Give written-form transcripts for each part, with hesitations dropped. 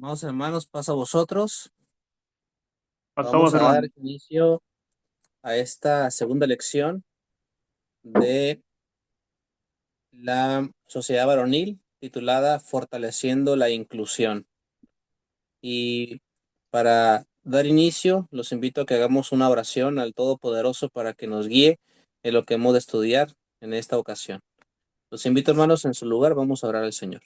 Amados hermanos, paso a vosotros. Pasamos, Vamos a dar hermano. inicio a esta segunda lección de la Sociedad Varonil titulada Fortaleciendo la Inclusión. Y para dar inicio, los invito a que hagamos una oración al Todopoderoso para que nos guíe en lo que hemos de estudiar en esta ocasión. Los invito, hermanos, en su lugar, vamos a orar al Señor.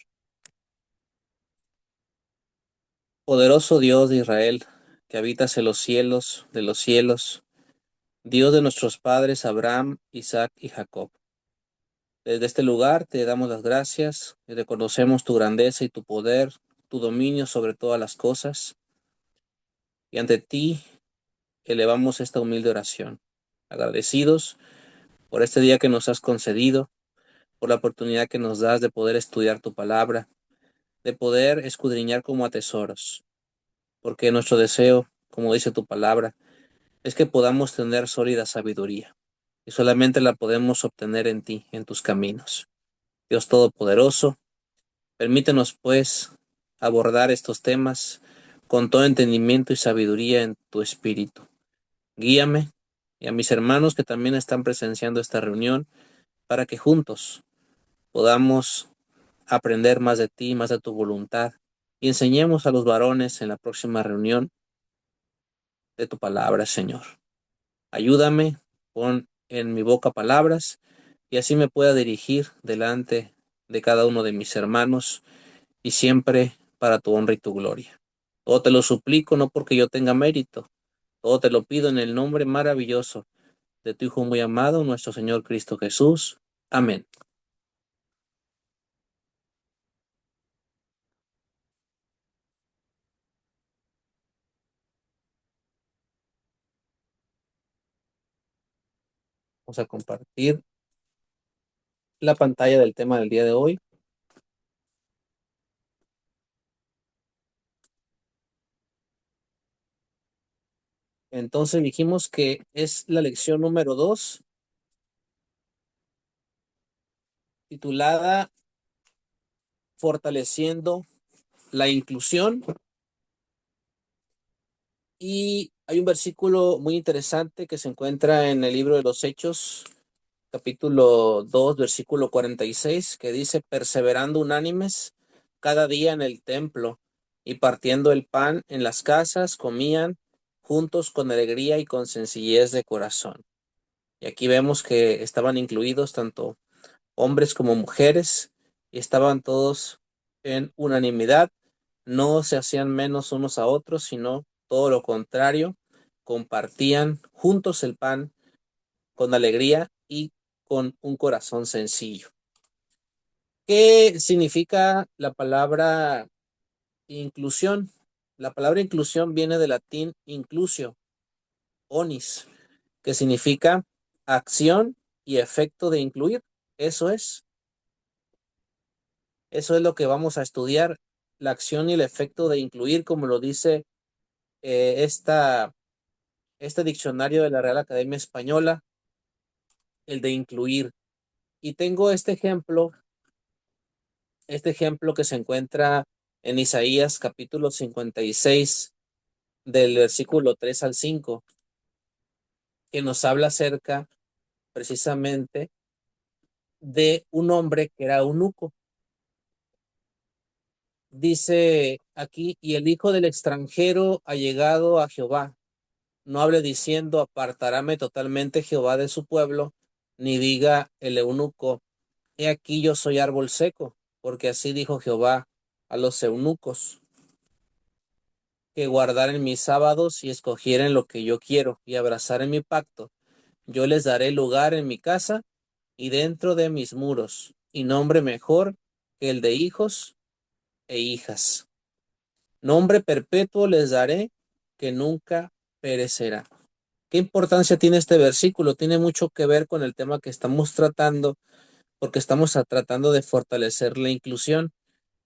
Poderoso Dios de Israel, que habitas en los cielos de los cielos, Dios de nuestros padres Abraham, Isaac y Jacob. Desde este lugar te damos las gracias y reconocemos tu grandeza y tu poder, tu dominio sobre todas las cosas. Y ante ti elevamos esta humilde oración, agradecidos por este día que nos has concedido, por la oportunidad que nos das de poder estudiar tu palabra, de poder escudriñar como a tesoros, porque nuestro deseo, como dice tu palabra, es que podamos tener sólida sabiduría, y solamente la podemos obtener en ti, en tus caminos. Dios Todopoderoso, permítenos, pues, abordar estos temas con todo entendimiento y sabiduría en tu espíritu. Guíame y a mis hermanos que también están presenciando esta reunión para que juntos podamos aprender más de ti, más de tu voluntad y enseñemos a los varones en la próxima reunión de tu palabra, Señor. Ayúdame, pon en mi boca palabras y así me pueda dirigir delante de cada uno de mis hermanos y siempre para tu honra y tu gloria. Todo te lo suplico, no porque yo tenga mérito, todo te lo pido en el nombre maravilloso de tu Hijo muy amado, nuestro Señor Cristo Jesús. Amén. Vamos a compartir la pantalla del tema del día de hoy. Entonces dijimos que es la lección número 2, titulada Fortaleciendo la Inclusión. Y hay un versículo muy interesante que se encuentra en el libro de los Hechos, capítulo 2, versículo 46, que dice, perseverando unánimes cada día en el templo y partiendo el pan en las casas, comían juntos con alegría y con sencillez de corazón. Y aquí vemos que estaban incluidos tanto hombres como mujeres y estaban todos en unanimidad, no se hacían menos unos a otros, sino todo lo contrario, compartían juntos el pan con alegría y con un corazón sencillo. ¿Qué significa la palabra inclusión? La palabra inclusión viene del latín inclusio, onis, que significa acción y efecto de incluir. Eso es, eso es lo que vamos a estudiar, la acción y el efecto de incluir, como lo dice este diccionario de la Real Academia Española, el de incluir. Y tengo este ejemplo que se encuentra en Isaías capítulo 56 del versículo 3 al 5, que nos habla acerca precisamente de un hombre que era eunuco. Dice aquí, y el hijo del extranjero ha llegado a Jehová. No hable diciendo, apartaráme totalmente Jehová de su pueblo, ni diga el eunuco, he aquí yo soy árbol seco, porque así dijo Jehová a los eunucos, que guardaren mis sábados y escogieren lo que yo quiero y abrazaren mi pacto. Yo les daré lugar en mi casa y dentro de mis muros, y nombre mejor que el de hijos e hijas. Nombre perpetuo les daré que nunca perecerá. ¿Qué importancia tiene este versículo? Tiene mucho que ver con el tema que estamos tratando, porque estamos tratando de fortalecer la inclusión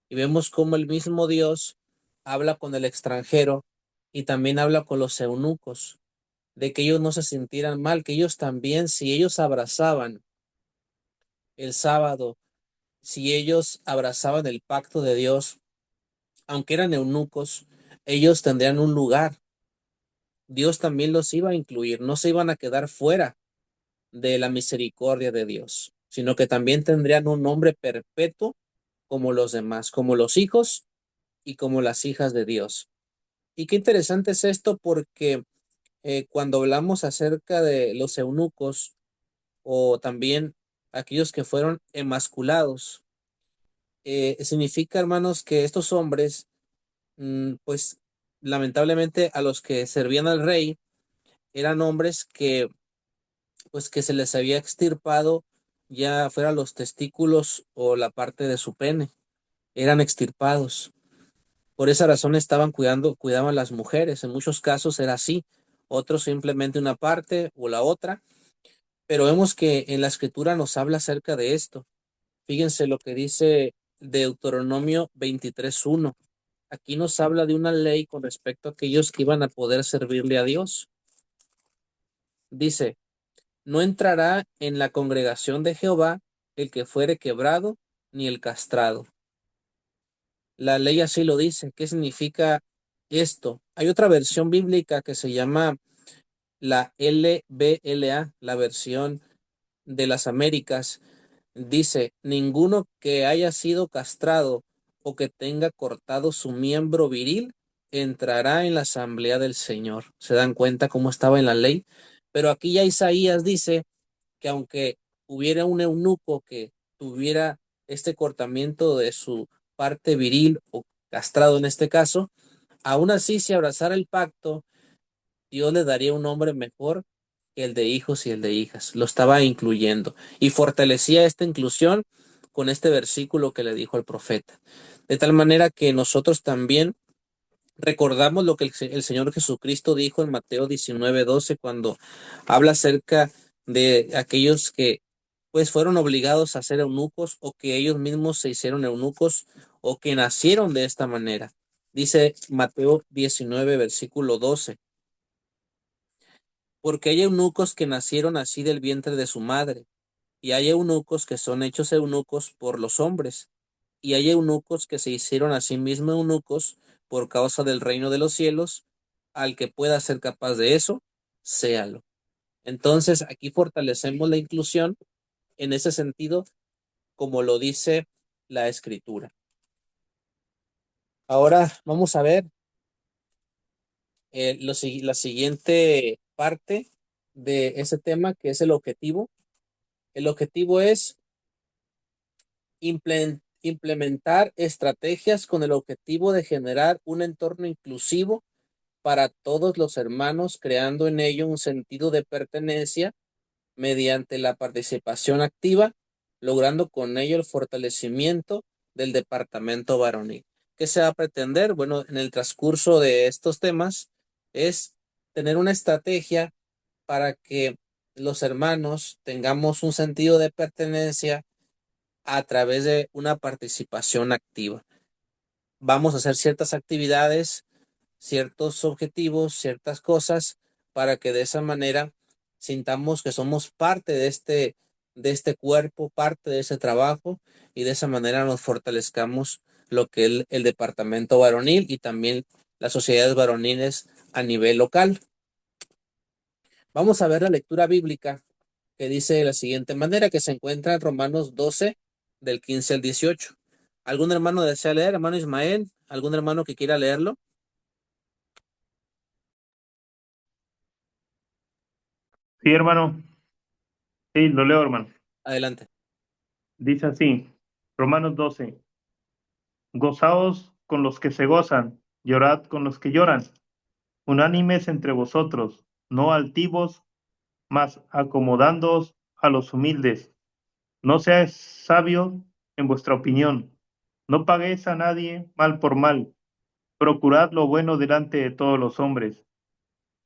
y vemos cómo el mismo Dios habla con el extranjero y también habla con los eunucos, de que ellos no se sintieran mal, que ellos también, si ellos abrazaban el sábado, si ellos abrazaban el pacto de Dios, aunque eran eunucos, ellos tendrían un lugar. Dios también los iba a incluir, no se iban a quedar fuera de la misericordia de Dios, sino que también tendrían un nombre perpetuo como los demás, como los hijos y como las hijas de Dios. Y qué interesante es esto porque cuando hablamos acerca de los eunucos o también aquellos que fueron emasculados, significa, hermanos, que estos hombres, pues lamentablemente a los que servían al rey, eran hombres que, pues que se les había extirpado ya fuera los testículos o la parte de su pene, eran extirpados. Por esa razón cuidaban las mujeres. En muchos casos era así, otros simplemente una parte o la otra, pero vemos que en la escritura nos habla acerca de esto. Fíjense lo que dice Deuteronomio 23:1. Aquí nos habla de una ley con respecto a aquellos que iban a poder servirle a Dios. Dice, no entrará en la congregación de Jehová el que fuere quebrado ni el castrado. La ley así lo dice. ¿Qué significa esto? Hay otra versión bíblica que se llama la LBLA, la versión de las Américas. Dice, ninguno que haya sido castrado o que tenga cortado su miembro viril entrará en la asamblea del Señor. ¿Se dan cuenta cómo estaba en la ley? Pero aquí ya Isaías dice que aunque hubiera un eunuco que tuviera este cortamiento de su parte viril o castrado en este caso, aún así si abrazara el pacto, Dios le daría un nombre mejor que el de hijos y el de hijas. Lo estaba incluyendo y fortalecía esta inclusión con este versículo que le dijo al profeta. De tal manera que nosotros también recordamos lo que el Señor Jesucristo dijo en Mateo 19:12 cuando habla acerca de aquellos que pues fueron obligados a ser eunucos o que ellos mismos se hicieron eunucos o que nacieron de esta manera. Dice Mateo 19, versículo 12, porque hay eunucos que nacieron así del vientre de su madre, y hay eunucos que son hechos eunucos por los hombres, y hay eunucos que se hicieron a sí mismos eunucos por causa del reino de los cielos. Al que pueda ser capaz de eso, séalo. Entonces, aquí fortalecemos la inclusión en ese sentido, como lo dice la escritura. Ahora vamos a ver la siguiente parte de ese tema, que es el objetivo. El objetivo es implementar estrategias con el objetivo de generar un entorno inclusivo para todos los hermanos, creando en ello un sentido de pertenencia mediante la participación activa, logrando con ello el fortalecimiento del departamento varonil. ¿Qué se va a pretender? Bueno, en el transcurso de estos temas es tener una estrategia para que los hermanos tengamos un sentido de pertenencia a través de una participación activa. Vamos a hacer ciertas actividades, ciertos objetivos, ciertas cosas, para que de esa manera sintamos que somos parte de este cuerpo, parte de ese trabajo, y de esa manera nos fortalezcamos lo que es el departamento varonil y también las sociedades varoniles a nivel local. Vamos a ver la lectura bíblica que dice de la siguiente manera, que se encuentra en Romanos 12, del 15 al 18. ¿Algún hermano desea leer, hermano Ismael? ¿Algún hermano que quiera leerlo? Sí, hermano. Sí, lo leo, hermano. Adelante. Dice así, Romanos 12, gozaos con los que se gozan, llorad con los que lloran, unánimes entre vosotros, no altivos, mas acomodándoos a los humildes. No seáis sabio en vuestra opinión, no paguéis a nadie mal por mal, procurad lo bueno delante de todos los hombres.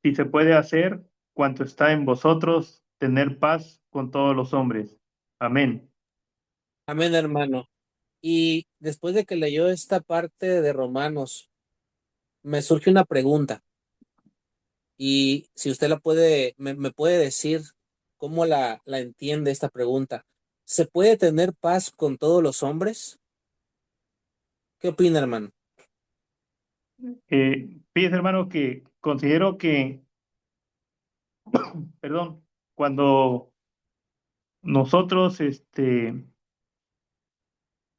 Si se puede hacer cuanto está en vosotros, tener paz con todos los hombres. Amén. Amén, hermano. Y después de que leyó esta parte de Romanos, me surge una pregunta. Y si usted me puede decir cómo la entiende esta pregunta. ¿Se puede tener paz con todos los hombres? ¿Qué opina, hermano? Fíjese, hermano, que considero que, perdón, cuando nosotros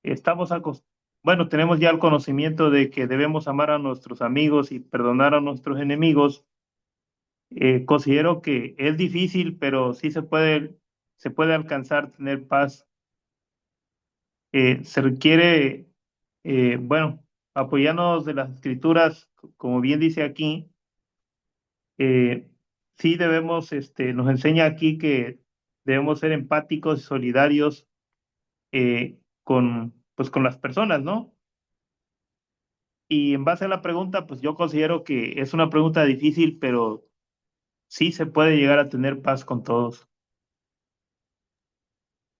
estamos bueno, tenemos ya el conocimiento de que debemos amar a nuestros amigos y perdonar a nuestros enemigos. Considero que es difícil, pero sí se puede alcanzar tener paz. Se requiere, bueno, apoyarnos de las escrituras, como bien dice aquí. Sí debemos, nos enseña aquí que debemos ser empáticos y solidarios pues, con las personas, ¿no? Y en base a la pregunta, pues yo considero que es una pregunta difícil, pero sí se puede llegar a tener paz con todos.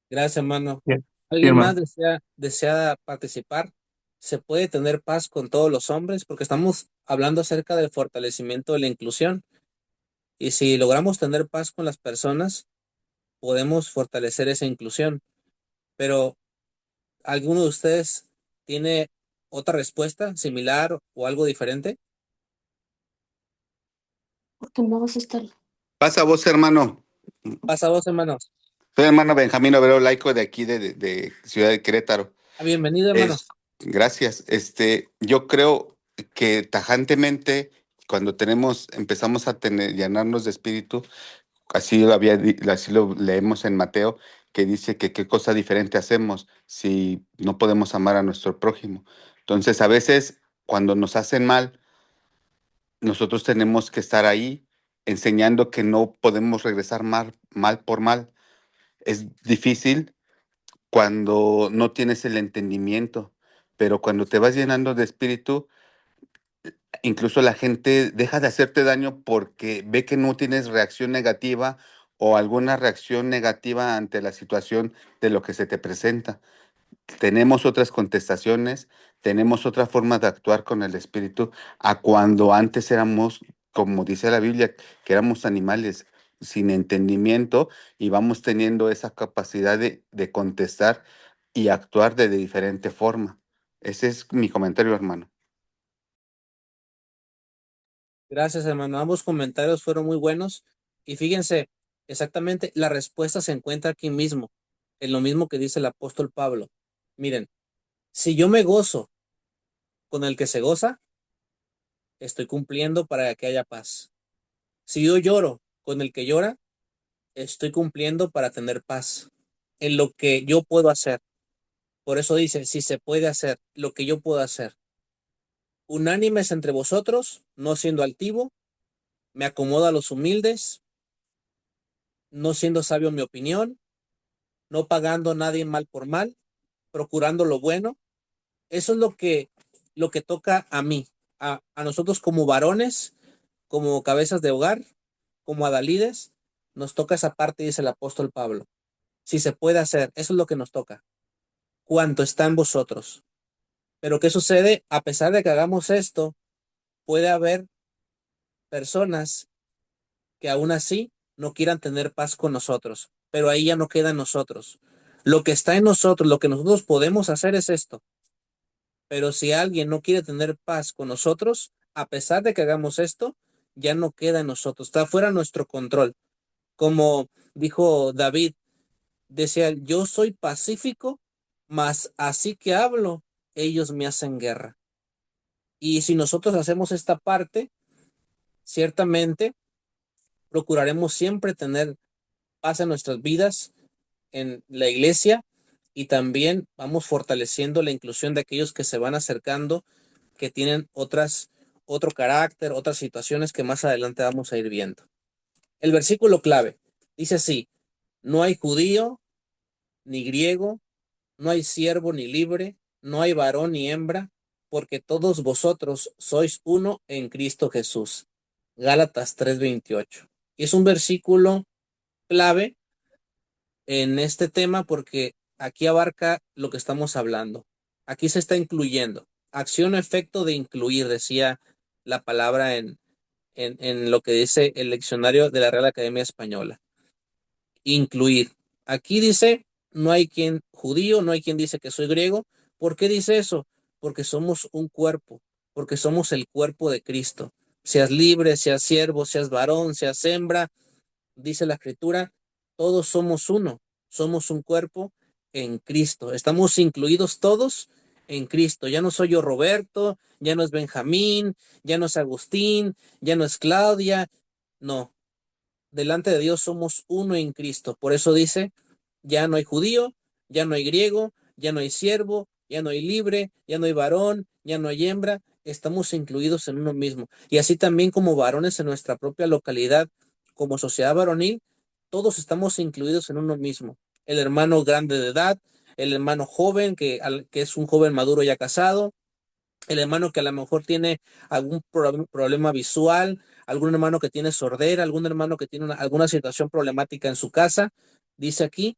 Gracias, hermano. Sí, sí, ¿Alguien más hermano. desea participar? ¿Se puede tener paz con todos los hombres? Porque estamos hablando acerca del fortalecimiento de la inclusión. Y si logramos tener paz con las personas, podemos fortalecer esa inclusión. Pero, ¿alguno de ustedes tiene otra respuesta similar o algo diferente? Porque no vas a estar. Pasa vos, hermano. Pasa vos, hermanos. Soy hermano Benjamín Obrero Laico de aquí de Ciudad de Querétaro. Bienvenido, hermano. Gracias. Yo creo que tajantemente, cuando empezamos a llenarnos de espíritu, así lo leemos en Mateo, que dice que qué cosa diferente hacemos si no podemos amar a nuestro prójimo. Entonces, a veces, cuando nos hacen mal, nosotros tenemos que estar ahí enseñando que no podemos regresar mal por mal. Es difícil cuando no tienes el entendimiento, pero cuando te vas llenando de espíritu, incluso la gente deja de hacerte daño porque ve que no tienes reacción negativa o alguna reacción negativa ante la situación de lo que se te presenta. Tenemos otras contestaciones, tenemos otra forma de actuar con el espíritu a cuando antes éramos, como dice la Biblia, que éramos animales sin entendimiento y vamos teniendo esa capacidad de contestar y actuar de diferente forma. Ese es mi comentario, hermano. Gracias, hermano. Ambos comentarios fueron muy buenos. Y fíjense, exactamente, la respuesta se encuentra aquí mismo, en lo mismo que dice el apóstol Pablo. Miren, si yo me gozo con el que se goza, estoy cumpliendo para que haya paz. Si yo lloro con el que llora, estoy cumpliendo para tener paz en lo que yo puedo hacer. Por eso dice, si se puede hacer lo que yo puedo hacer. Unánimes entre vosotros, no siendo altivo, me acomodo a los humildes, no siendo sabio en mi opinión, no pagando a nadie mal por mal, procurando lo bueno. Eso es lo que toca a mí, a nosotros como varones, como cabezas de hogar, como adalides, nos toca esa parte, dice el apóstol Pablo. Si se puede hacer, eso es lo que nos toca. Cuanto está en vosotros. Pero ¿qué sucede? A pesar de que hagamos esto, puede haber personas que aún así no quieran tener paz con nosotros, pero ahí ya no queda en nosotros. Lo que está en nosotros, lo que nosotros podemos hacer es esto. Pero si alguien no quiere tener paz con nosotros, a pesar de que hagamos esto, ya no queda en nosotros, está fuera de nuestro control. Como dijo David, decía, yo soy pacífico, mas así que hablo, ellos me hacen guerra. Y si nosotros hacemos esta parte, ciertamente procuraremos siempre tener paz en nuestras vidas, en la iglesia, y también vamos fortaleciendo la inclusión de aquellos que se van acercando, que tienen otro carácter, otras situaciones que más adelante vamos a ir viendo. El versículo clave dice así, no hay judío ni griego, no hay siervo ni libre, no hay varón ni hembra, porque todos vosotros sois uno en Cristo Jesús. Gálatas 3:28. Y es un versículo clave en este tema porque aquí abarca lo que estamos hablando. Aquí se está incluyendo. Acción o efecto de incluir, decía la palabra en lo que dice el diccionario de la Real Academia Española. Incluir. Aquí dice, no hay quien judío, no hay quien dice que soy griego. ¿Por qué dice eso? Porque somos un cuerpo. porque somos el cuerpo de Cristo. Seas libre, seas siervo, seas varón, seas hembra, dice la Escritura, todos somos un cuerpo en Cristo. Estamos incluidos todos en Cristo. Ya no soy yo Roberto, ya no es Benjamín, ya no es Agustín, ya no es Claudia. No, delante de Dios somos uno en Cristo. Por eso dice, ya no hay judío, ya no hay griego, ya no hay siervo, ya no hay libre, ya no hay varón, ya no hay hembra. Estamos incluidos en uno mismo. Y así también como varones en nuestra propia localidad, como sociedad varonil, todos estamos incluidos en uno mismo. El hermano grande de edad, el hermano joven que es un joven maduro ya casado, el hermano que a lo mejor tiene algún problema visual, algún hermano que tiene sordera, algún hermano que tiene alguna situación problemática en su casa. Dice aquí,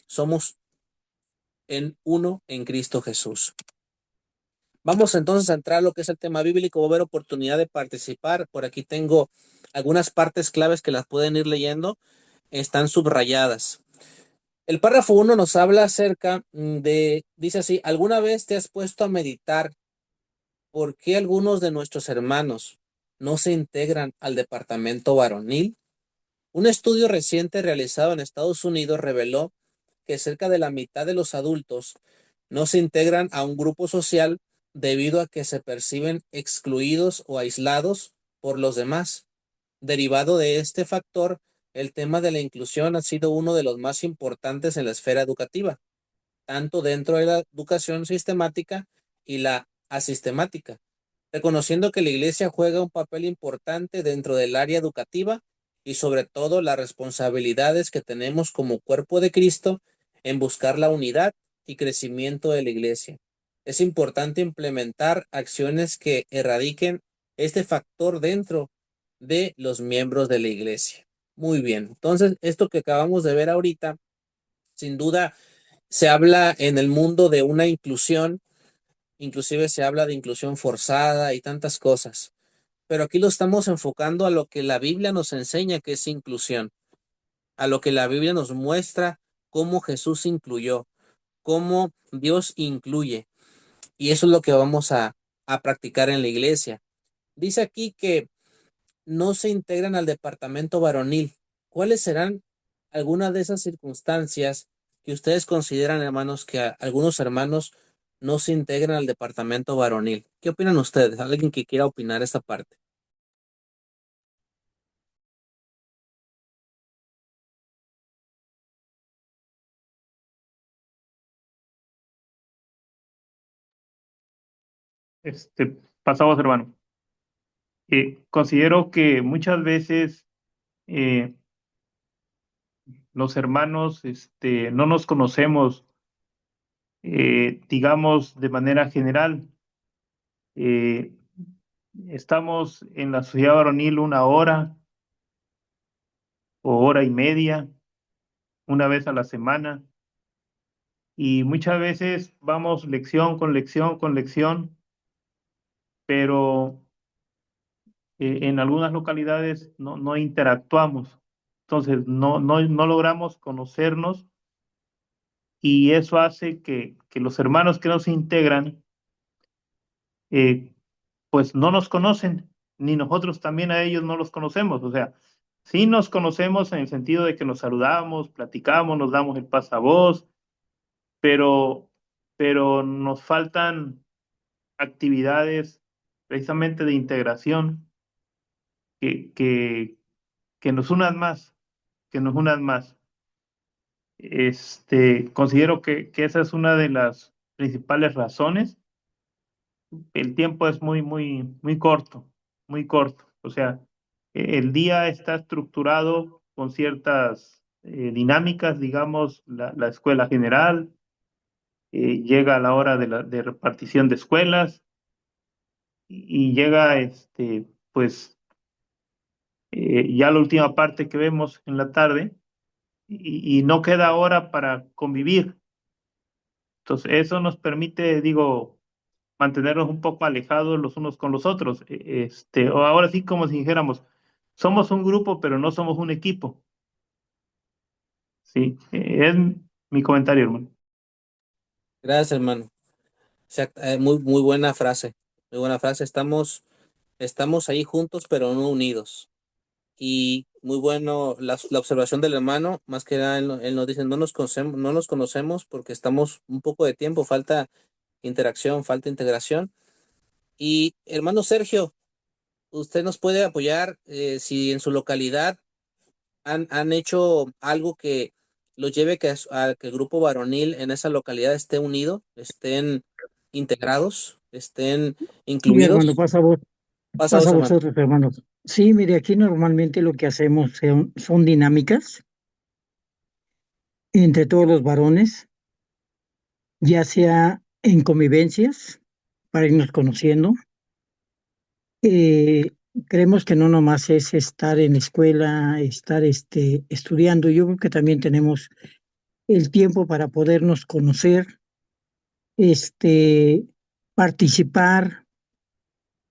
somos en uno en Cristo Jesús. Vamos entonces a entrar a lo que es el tema bíblico. Va a haber oportunidad de participar. Por aquí tengo algunas partes claves que las pueden ir leyendo. Están subrayadas. El párrafo 1 nos habla acerca dice así, ¿alguna vez te has puesto a meditar por qué algunos de nuestros hermanos no se integran al departamento varonil? Un estudio reciente realizado en Estados Unidos reveló que cerca de la mitad de los adultos no se integran a un grupo social debido a que se perciben excluidos o aislados por los demás. Derivado de este factor, el tema de la inclusión ha sido uno de los más importantes en la esfera educativa, tanto dentro de la educación sistemática y la asistemática, reconociendo que la Iglesia juega un papel importante dentro del área educativa y sobre todo las responsabilidades que tenemos como cuerpo de Cristo en buscar la unidad y crecimiento de la Iglesia. Es importante implementar acciones que erradiquen este factor dentro de los miembros de la Iglesia. Muy bien, entonces esto que acabamos de ver ahorita, sin duda, se habla en el mundo de una inclusión, inclusive se habla de inclusión forzada y tantas cosas, pero aquí lo estamos enfocando a lo que la Biblia nos enseña que es inclusión, a lo que la Biblia nos muestra cómo Jesús incluyó, cómo Dios incluye, y eso es lo que vamos a practicar en la iglesia. Dice aquí que no se integran al departamento varonil. ¿Cuáles serán algunas de esas circunstancias que ustedes consideran, hermanos, que algunos hermanos no se integran al departamento varonil? ¿Qué opinan ustedes? ¿Alguien que quiera opinar esta parte? Pasamos, hermano. Considero que muchas veces eh, los hermanos no nos conocemos, digamos, de manera general. Eh, Estamos en la sociedad varonil una hora o hora y media, una vez a la semana, y muchas veces vamos lección con lección con lección, pero en algunas localidades no interactuamos. Entonces, no logramos conocernos y eso hace que los hermanos que nos integran, eh, pues no nos conocen, ni nosotros también a ellos no los conocemos. O sea, sí nos conocemos en el sentido de que nos saludamos, platicamos, nos damos el pasavoz, pero, pero nos faltan actividades precisamente de integración que, que, que nos unan más, que nos unan más. Considero que esa es una de las principales razones. El tiempo es muy corto, muy corto. O sea, el día está estructurado con ciertas dinámicas, digamos, la escuela general, llega a la hora de repartición de escuelas y llega, pues, ya la última parte que vemos en la tarde y no queda hora para convivir. Entonces, eso nos permite, digo, mantenernos un poco alejados los unos con los otros. O ahora sí, como si dijéramos, somos un grupo, pero no somos un equipo. Sí, es mi comentario, hermano. Gracias, hermano. Muy, muy buena frase. muy buena frase. Estamos ahí juntos, pero no unidos. Y muy bueno la observación del hermano, más que nada él nos dice, no nos conocemos porque estamos un poco de tiempo, falta interacción, falta integración. Y hermano Sergio, usted nos puede apoyar si en su localidad han hecho algo que los lleve a que el grupo varonil en esa localidad esté unido, estén integrados, estén Sí, hermano, incluidos. pasa Pasados, a hermano. vosotros, hermanos. Sí, mire, aquí normalmente lo que hacemos son dinámicas entre todos los varones, ya sea en convivencias, para irnos conociendo. Eh, Creemos que no nomás es estar en la escuela, estar estudiando. Yo creo que también tenemos el tiempo para podernos conocer, este, participar,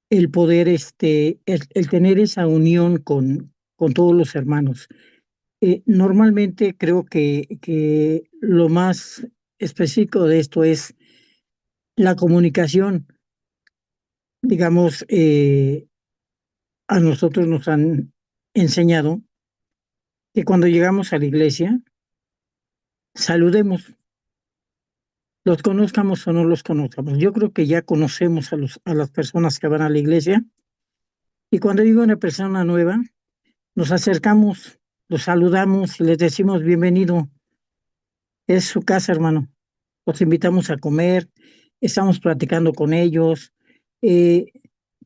el poder, el tener esa unión con todos los hermanos. Normalmente creo que lo más específico de esto es la comunicación. Digamos, a nosotros nos han enseñado que cuando llegamos a la iglesia, saludemos, los conozcamos o no los conozcamos. Yo creo que ya conocemos a las personas que van a la iglesia y cuando llega una persona nueva, nos acercamos, los saludamos y les decimos bienvenido, es su casa, hermano. Los invitamos a comer, estamos platicando con ellos. eh,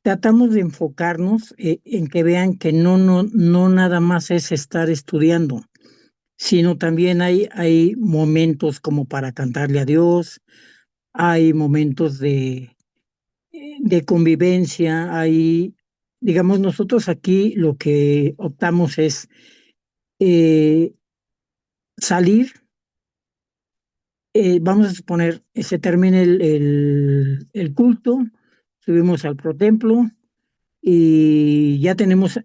Tratamos de enfocarnos en que vean que no nada más es estar estudiando, sino también hay momentos como para cantarle a Dios, hay momentos de convivencia, digamos, nosotros aquí lo que optamos es eh, salir. Vamos a suponer, se termina el culto, subimos al protemplo y ya tenemos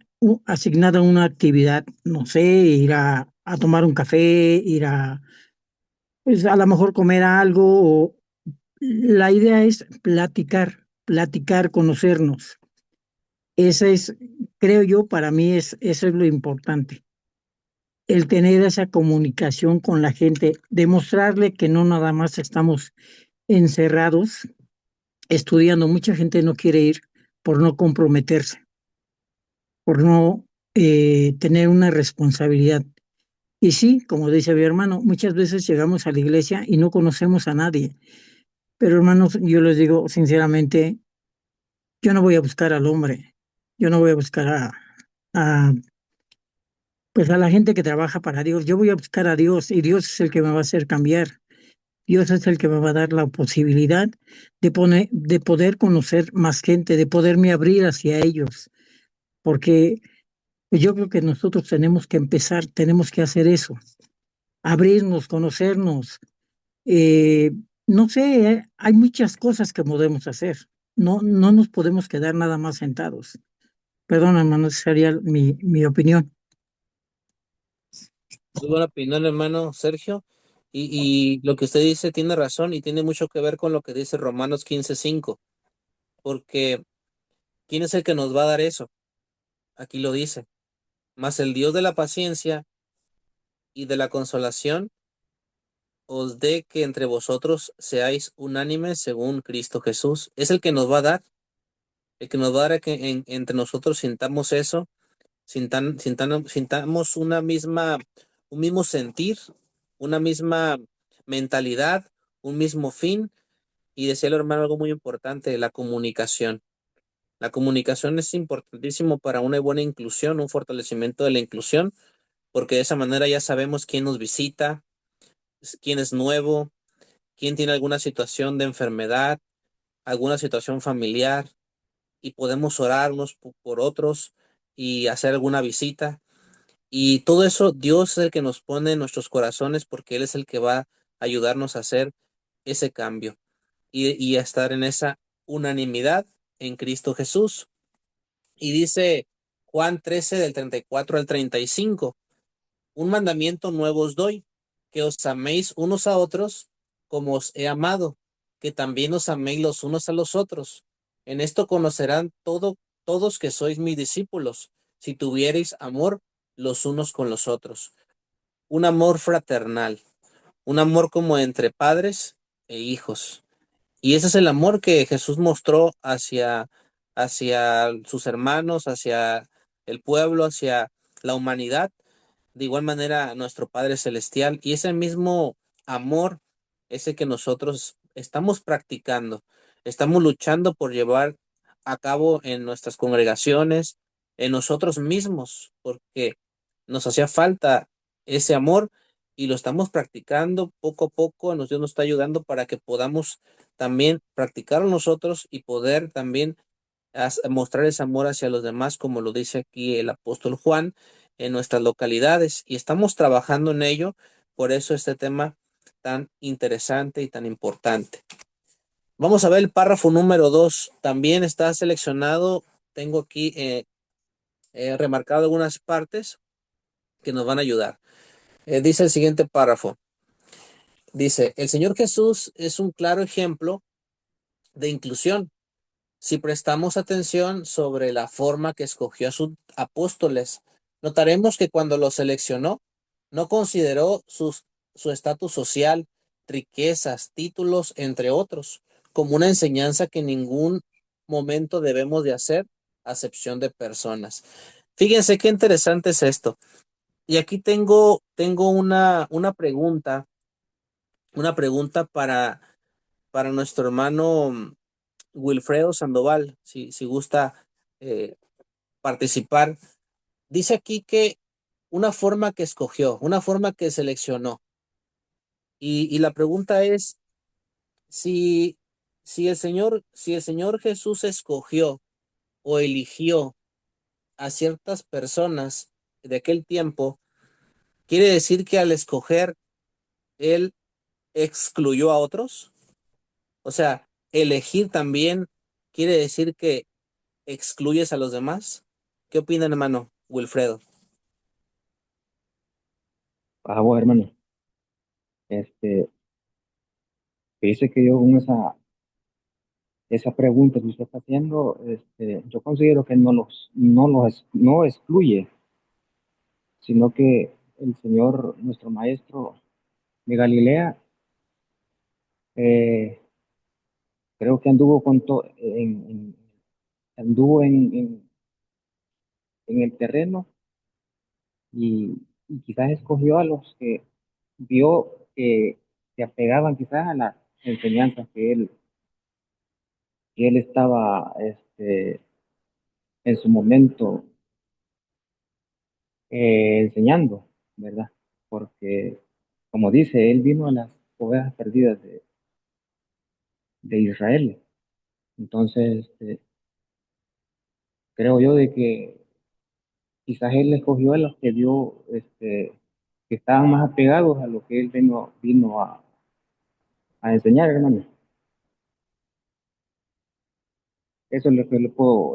asignada una actividad, no sé, ir a tomar un café, pues a lo mejor comer algo. La idea es platicar, conocernos. Esa es, creo yo, para mí eso es lo importante, el tener esa comunicación con la gente, demostrarle que no nada más estamos encerrados estudiando. Mucha gente no quiere ir por no comprometerse, por no tener una responsabilidad. Y sí, como dice mi hermano, muchas veces llegamos a la iglesia y no conocemos a nadie. Pero hermanos, yo les digo sinceramente, yo no voy a buscar al hombre, yo no voy a buscar a, pues a la gente que trabaja para Dios, yo voy a buscar a Dios y Dios es el que me va a hacer cambiar. Dios es el que me va a dar la posibilidad de poder conocer más gente, de poderme abrir hacia ellos, porque pues yo creo que nosotros tenemos que empezar, tenemos que hacer eso, abrirnos, conocernos. Eh, no sé, hay muchas cosas que podemos hacer. No nos podemos quedar nada más sentados. Perdón, hermano, esa sería mi opinión. Muy buena opinión, hermano Sergio. Y lo que usted dice tiene razón y tiene mucho que ver con lo que dice Romanos 15:5, porque ¿quién es el que nos va a dar eso? Aquí lo dice, mas el Dios de la paciencia y de la consolación os dé que entre vosotros seáis unánimes según Cristo Jesús. Es el que nos va a dar, el que nos va a dar que entre nosotros sintamos eso, sintamos un mismo sentir, una misma mentalidad, un mismo fin. Y decía el hermano algo muy importante, la comunicación. La comunicación es importantísimo para una buena inclusión, un fortalecimiento de la inclusión, porque de esa manera ya sabemos quién nos visita, quién es nuevo, quién tiene alguna situación de enfermedad, alguna situación familiar, y podemos orar unos por otros y hacer alguna visita. Y todo eso Dios es el que nos pone en nuestros corazones porque Él es el que va a ayudarnos a hacer ese cambio y a estar en esa unanimidad en Cristo Jesús. Y dice Juan 13 del 34 al 35, un mandamiento nuevo os doy, que os améis unos a otros como os he amado, que también os améis los unos a los otros. En esto conocerán todos que sois mis discípulos, si tuviereis amor los unos con los otros. Un amor fraternal, un amor como entre padres e hijos. Y ese es el amor que Jesús mostró hacia sus hermanos, hacia el pueblo, hacia la humanidad. De igual manera, nuestro Padre Celestial. Y ese mismo amor, ese que nosotros estamos practicando, estamos luchando por llevar a cabo en nuestras congregaciones, en nosotros mismos, porque nos hacía falta ese amor y lo estamos practicando poco a poco. Dios nos está ayudando para que podamos también practicarlo nosotros y poder también mostrar ese amor hacia los demás, como lo dice aquí el apóstol Juan, en nuestras localidades. Y estamos trabajando en ello, por eso este tema tan interesante y tan importante. Vamos a ver el párrafo número 2. También está seleccionado, tengo aquí remarcado algunas partes que nos van a ayudar. Dice el siguiente párrafo. Dice, el Señor Jesús es un claro ejemplo de inclusión. Si prestamos atención sobre la forma que escogió a sus apóstoles, notaremos que cuando los seleccionó, no consideró su estatus social, riquezas, títulos, entre otros, como una enseñanza que en ningún momento debemos de hacer, a excepción de personas. Fíjense qué interesante es esto. Y aquí tengo una pregunta para nuestro hermano Wilfredo Sandoval, si gusta eh, participar. Dice aquí que una forma que escogió, una forma que seleccionó. Y la pregunta es si, si el Señor Jesús escogió o eligió a ciertas personas de aquel tiempo, ¿quiere decir que al escoger Él excluyó a otros? O sea, elegir también quiere decir que excluyes a los demás. ¿Qué opinan, hermano Wilfredo? Bueno, hermano, este, dice que yo con esa pregunta que usted está haciendo, yo considero que no excluye, sino que el Señor, nuestro Maestro de Galilea, eh, creo que anduvo anduvo en el terreno y quizás escogió a los que vio que se apegaban quizás a las enseñanzas que él estaba en su momento enseñando, ¿verdad? Porque, como dice, él vino a las ovejas perdidas de Israel. Entonces, creo yo de que quizás él escogió a los que vio, que estaban más apegados a lo que él vino a enseñar, hermano. Eso es lo que le puedo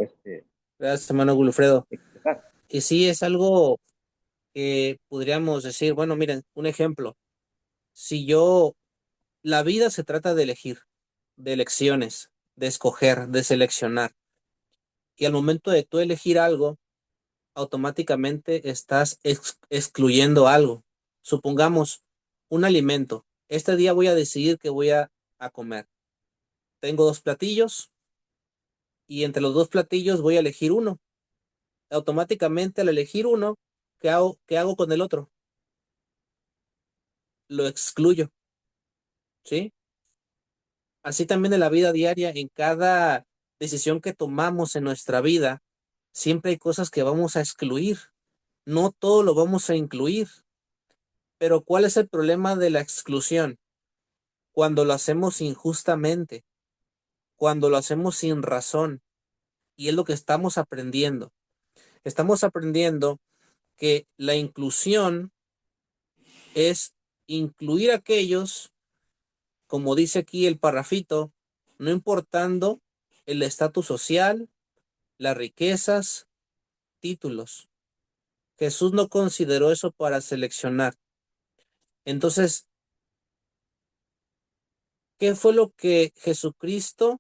Gracias, hermano Wilfredo. expresar. Y sí, es algo que podríamos decir, bueno, miren, un ejemplo. Si yo, la vida se trata de elegir, de elecciones, de escoger, de seleccionar. Y al momento de tú elegir algo, automáticamente estás excluyendo algo. Supongamos un alimento. Este día voy a decidir qué voy a comer. Tengo dos platillos y entre los dos platillos voy a elegir uno. Automáticamente al elegir uno, ¿qué hago con el otro? Lo excluyo, ¿sí? Así también en la vida diaria, en cada decisión que tomamos en nuestra vida, siempre hay cosas que vamos a excluir. No todo lo vamos a incluir. Pero ¿cuál es el problema de la exclusión? Cuando lo hacemos injustamente, cuando lo hacemos sin razón. Y es lo que estamos aprendiendo. Estamos aprendiendo que la inclusión es incluir a aquellos, como dice aquí el parrafito, no importando el estatus social, las riquezas, títulos. Jesús no consideró eso para seleccionar. Entonces, ¿qué fue lo que Jesucristo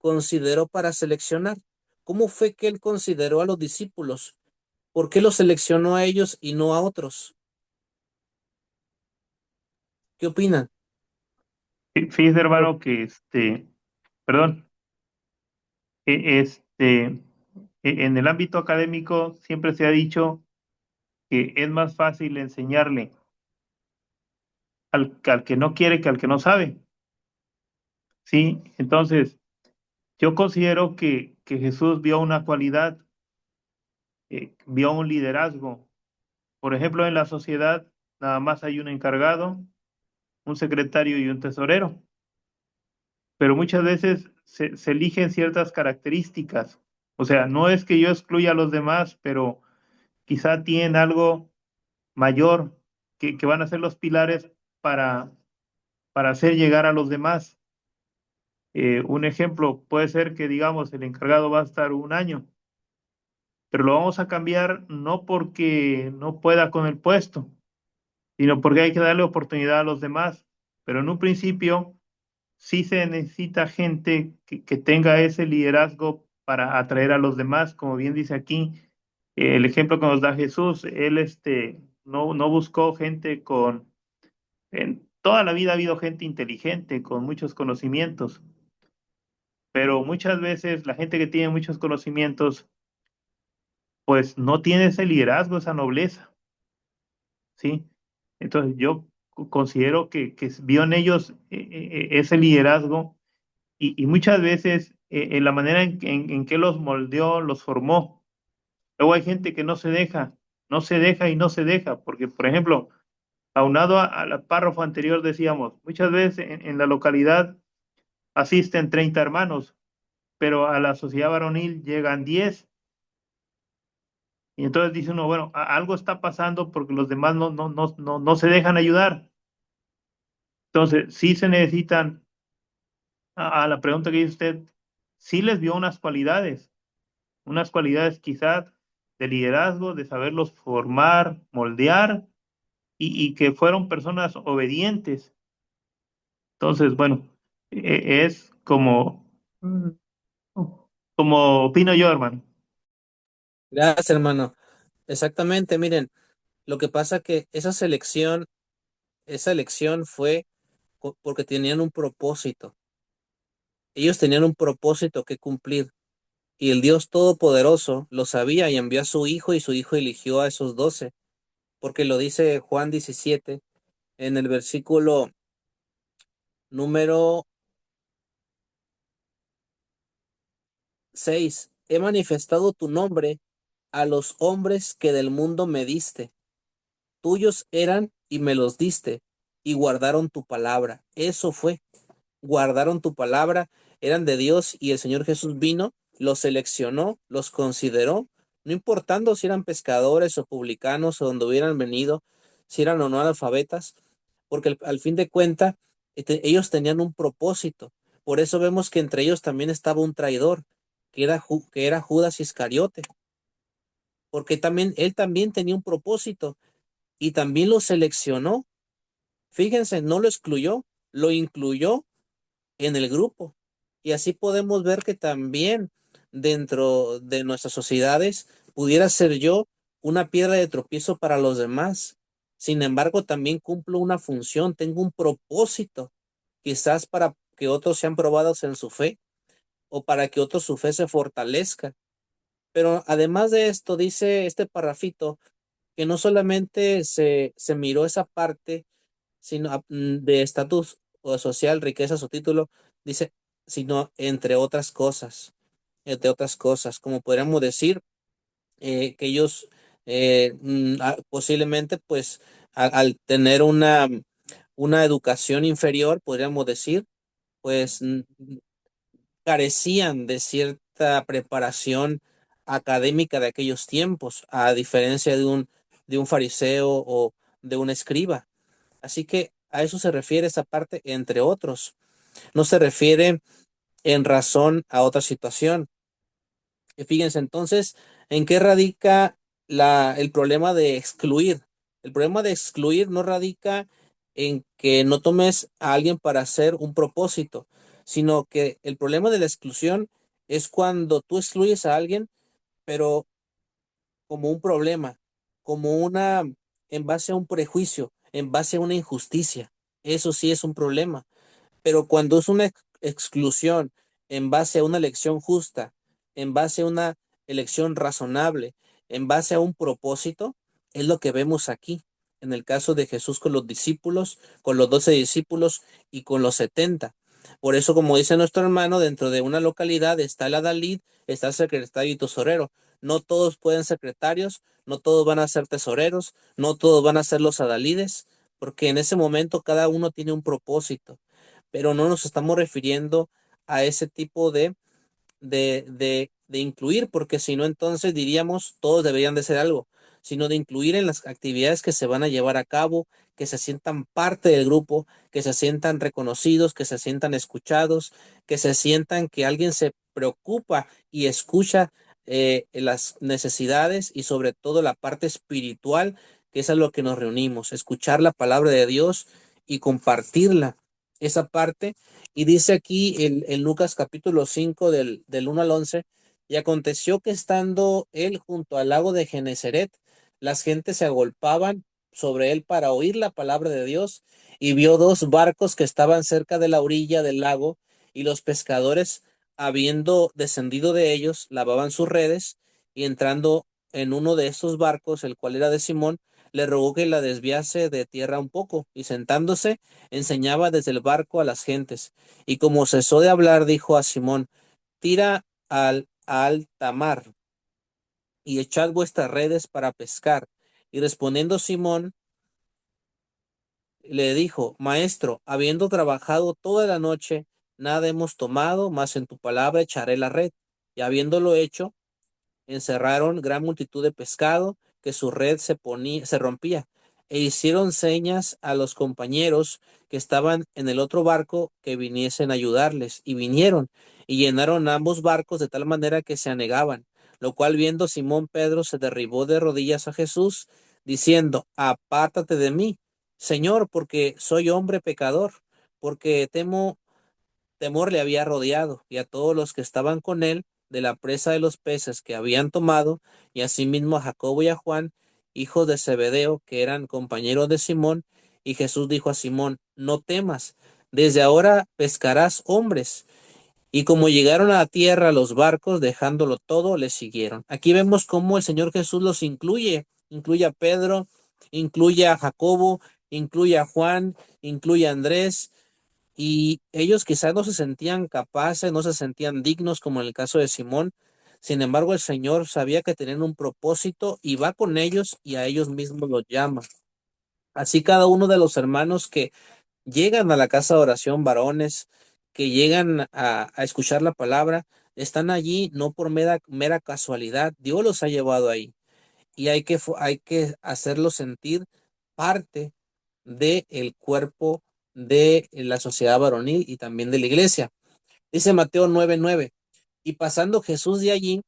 consideró para seleccionar? ¿Cómo fue que él consideró a los discípulos? ¿Por qué los seleccionó a ellos y no a otros? ¿Qué opinan? Fíjese, hermano, que perdón, en el ámbito académico siempre se ha dicho que es más fácil enseñarle al que no quiere que al que no sabe, ¿sí? Entonces, yo considero que Jesús vio una cualidad, vio un liderazgo. Por ejemplo, en la sociedad nada más hay un encargado, un secretario y un tesorero, pero muchas veces se eligen ciertas características. O sea, no es que yo excluya a los demás, pero quizá tienen algo mayor que van a ser los pilares para, para hacer llegar a los demás. Un ejemplo puede ser que, digamos, el encargado va a estar un año, pero lo vamos a cambiar no porque no pueda con el puesto, sino porque hay que darle oportunidad a los demás. Pero en un principio sí se necesita gente que tenga ese liderazgo para atraer a los demás, como bien dice aquí, el ejemplo que nos da Jesús, él no buscó gente en toda la vida ha habido gente inteligente, con muchos conocimientos, pero muchas veces la gente que tiene muchos conocimientos, pues no tiene ese liderazgo, esa nobleza, ¿sí? Entonces yo considero que vio en ellos ese liderazgo y muchas veces en la manera en que los moldeó, los formó. Luego hay gente que no se deja y no se deja, porque por ejemplo, aunado al párrafo anterior decíamos, muchas veces en la localidad asisten 30 hermanos, pero a la sociedad varonil llegan 10. Y entonces dice uno, bueno, algo está pasando porque los demás no se dejan ayudar. Entonces, sí se necesitan, a la pregunta que dice usted, sí les vio unas cualidades quizás de liderazgo, de saberlos formar, moldear y que fueron personas obedientes. Entonces, bueno, es como opino yo, hermano. Gracias, hermano. Exactamente, miren, lo que pasa que esa elección fue porque tenían un propósito. Ellos tenían un propósito que cumplir y el Dios Todopoderoso lo sabía y envió a su Hijo y su Hijo eligió a esos 12, porque lo dice Juan 17 en el versículo número 6. He manifestado tu nombre a los hombres que del mundo me diste. Tuyos eran y me los diste y guardaron tu palabra. Eso fue. Guardaron tu palabra, eran de Dios y el Señor Jesús vino, los seleccionó, los consideró, no importando si eran pescadores o publicanos o donde hubieran venido, si eran o no analfabetas, porque al fin de cuentas ellos tenían un propósito. Por eso vemos que entre ellos también estaba un traidor, que era Judas Iscariote, porque también él también tenía un propósito y también lo seleccionó. Fíjense, no lo excluyó, lo incluyó en el grupo. Y así podemos ver que también dentro de nuestras sociedades pudiera ser yo una piedra de tropiezo para los demás. Sin embargo, también cumplo una función, tengo un propósito, quizás para que otros sean probados en su fe o para que otros su fe se fortalezca. Pero además de esto, dice este parrafito que no solamente se miró esa parte sino de estatus o social, riquezas o título, dice, sino entre otras cosas, como podríamos decir, que ellos posiblemente, pues, al tener una educación inferior, podríamos decir, pues, carecían de cierta preparación académica de aquellos tiempos, a diferencia de un fariseo o de un escriba. Así que a eso se refiere esa parte, entre otros. No se refiere en razón a otra situación. Y fíjense entonces en qué radica el problema de excluir. El problema de excluir no radica en que no tomes a alguien para hacer un propósito, sino que el problema de la exclusión es cuando tú excluyes a alguien, pero como un problema, como en base a un prejuicio, en base a una injusticia. Eso sí es un problema. Pero cuando es una exclusión en base a una elección justa, en base a una elección razonable, en base a un propósito, es lo que vemos aquí, en el caso de Jesús con los discípulos, con los 12 discípulos y con los 70. Por eso, como dice nuestro hermano, dentro de una localidad está el adalid, está el secretario y tesorero. No todos pueden ser secretarios, no todos van a ser tesoreros, no todos van a ser los adalides, porque en ese momento cada uno tiene un propósito, pero no nos estamos refiriendo a ese tipo de incluir, porque si no, entonces diríamos todos deberían de ser algo, sino de incluir en las actividades que se van a llevar a cabo, que se sientan parte del grupo, que se sientan reconocidos, que se sientan escuchados, que se sientan que alguien se preocupa y escucha las necesidades y sobre todo la parte espiritual, que es a lo que nos reunimos, escuchar la palabra de Dios y compartirla. Esa parte y dice aquí en Lucas capítulo 5 del 1 al 11, y aconteció que estando él junto al lago de Genezaret, las gentes se agolpaban sobre él para oír la palabra de Dios, y vio dos barcos que estaban cerca de la orilla del lago, y los pescadores, habiendo descendido de ellos, lavaban sus redes, y entrando en uno de estos barcos, el cual era de Simón, le rogó que la desviase de tierra un poco, y sentándose, enseñaba desde el barco a las gentes. Y como cesó de hablar, dijo a Simón, tira al alta mar y echad vuestras redes para pescar. Y respondiendo Simón, le dijo, Maestro, habiendo trabajado toda la noche, nada hemos tomado, mas en tu palabra echaré la red. Y habiéndolo hecho, encerraron gran multitud de pescado, que su red se rompía, e hicieron señas a los compañeros que estaban en el otro barco que viniesen a ayudarles, y vinieron, y llenaron ambos barcos de tal manera que se anegaban, lo cual viendo Simón Pedro se derribó de rodillas a Jesús, diciendo, Apártate de mí, Señor, porque soy hombre pecador, porque temor le había rodeado, y a todos los que estaban con él, de la presa de los peces que habían tomado, y asimismo a Jacobo y a Juan, hijos de Zebedeo, que eran compañeros de Simón. Y Jesús dijo a Simón, no temas, desde ahora pescarás hombres. Y como llegaron a la tierra los barcos, dejándolo todo, le siguieron. Aquí vemos cómo el Señor Jesús los incluye a Pedro, incluye a Jacobo, incluye a Juan, incluye a Andrés, y ellos quizás no se sentían capaces, no se sentían dignos como en el caso de Simón. Sin embargo, el Señor sabía que tenían un propósito y va con ellos y a ellos mismos los llama. Así cada uno de los hermanos que llegan a la casa de oración, varones, que llegan a escuchar la palabra, están allí no por mera casualidad. Dios los ha llevado ahí y hay que hacerlos sentir parte del cuerpo de la sociedad varonil y también de la iglesia. Dice Mateo 9:9, y pasando Jesús de allí,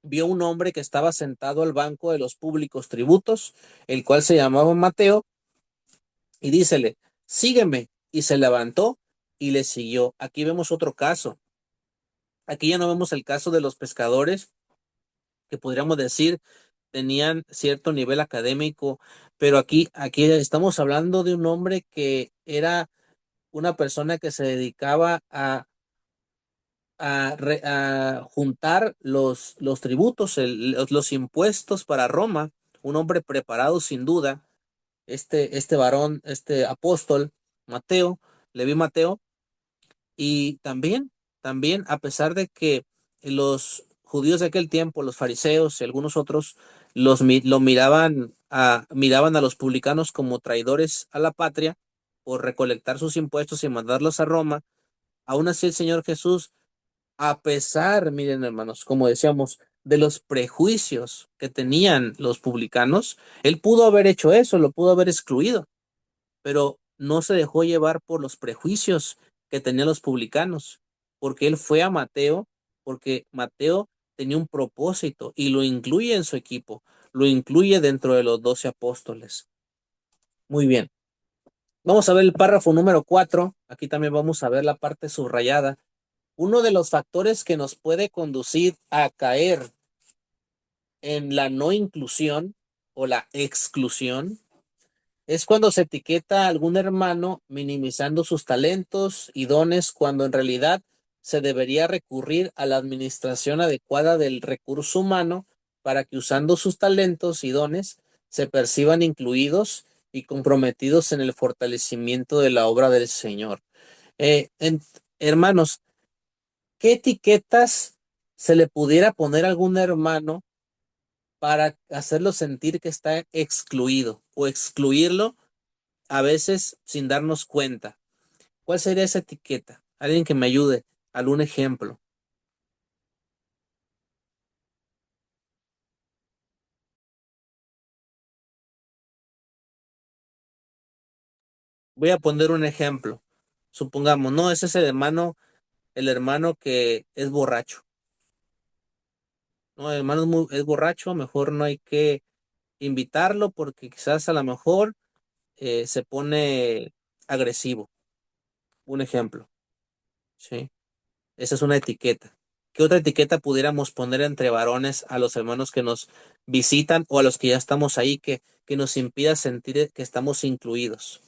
vio un hombre que estaba sentado al banco de los públicos tributos, el cual se llamaba Mateo, y dícele, sígueme, y se levantó y le siguió. Aquí vemos otro caso. Aquí ya no vemos el caso de los pescadores, que podríamos decir tenían cierto nivel académico, pero aquí estamos hablando de un hombre que era una persona que se dedicaba a juntar los tributos, los impuestos para Roma, un hombre preparado sin duda, este varón, este apóstol, Mateo, Leví Mateo, y también, a pesar de que los judíos de aquel tiempo, los fariseos y algunos otros, lo miraban a los publicanos como traidores a la patria por recolectar sus impuestos y mandarlos a Roma. Aún así el Señor Jesús, a pesar, miren hermanos, como decíamos, de los prejuicios que tenían los publicanos, él pudo haber hecho eso, lo pudo haber excluido, pero no se dejó llevar por los prejuicios que tenían los publicanos, porque él fue a Mateo, porque Mateo tenía un propósito y lo incluye en su equipo, lo incluye dentro de los 12 apóstoles. Muy bien. Vamos a ver el párrafo número 4. Aquí también vamos a ver la parte subrayada. Uno de los factores que nos puede conducir a caer en la no inclusión o la exclusión es cuando se etiqueta a algún hermano minimizando sus talentos y dones cuando en realidad se debería recurrir a la administración adecuada del recurso humano para que usando sus talentos y dones se perciban incluidos y comprometidos en el fortalecimiento de la obra del Señor. Eh, en- Hermanos, ¿qué etiquetas se le pudiera poner a algún hermano para hacerlo sentir que está excluido o excluirlo a veces sin darnos cuenta? ¿Cuál sería esa etiqueta? Alguien que me ayude, algún ejemplo. Voy a poner un ejemplo. Supongamos, no, ese es el hermano que es borracho. No, el hermano es borracho, mejor no hay que invitarlo porque quizás a lo mejor se pone agresivo. Un ejemplo, ¿sí? Esa es una etiqueta. ¿Qué otra etiqueta pudiéramos poner entre varones a los hermanos que nos visitan o a los que ya estamos ahí que nos impida sentir que estamos incluidos?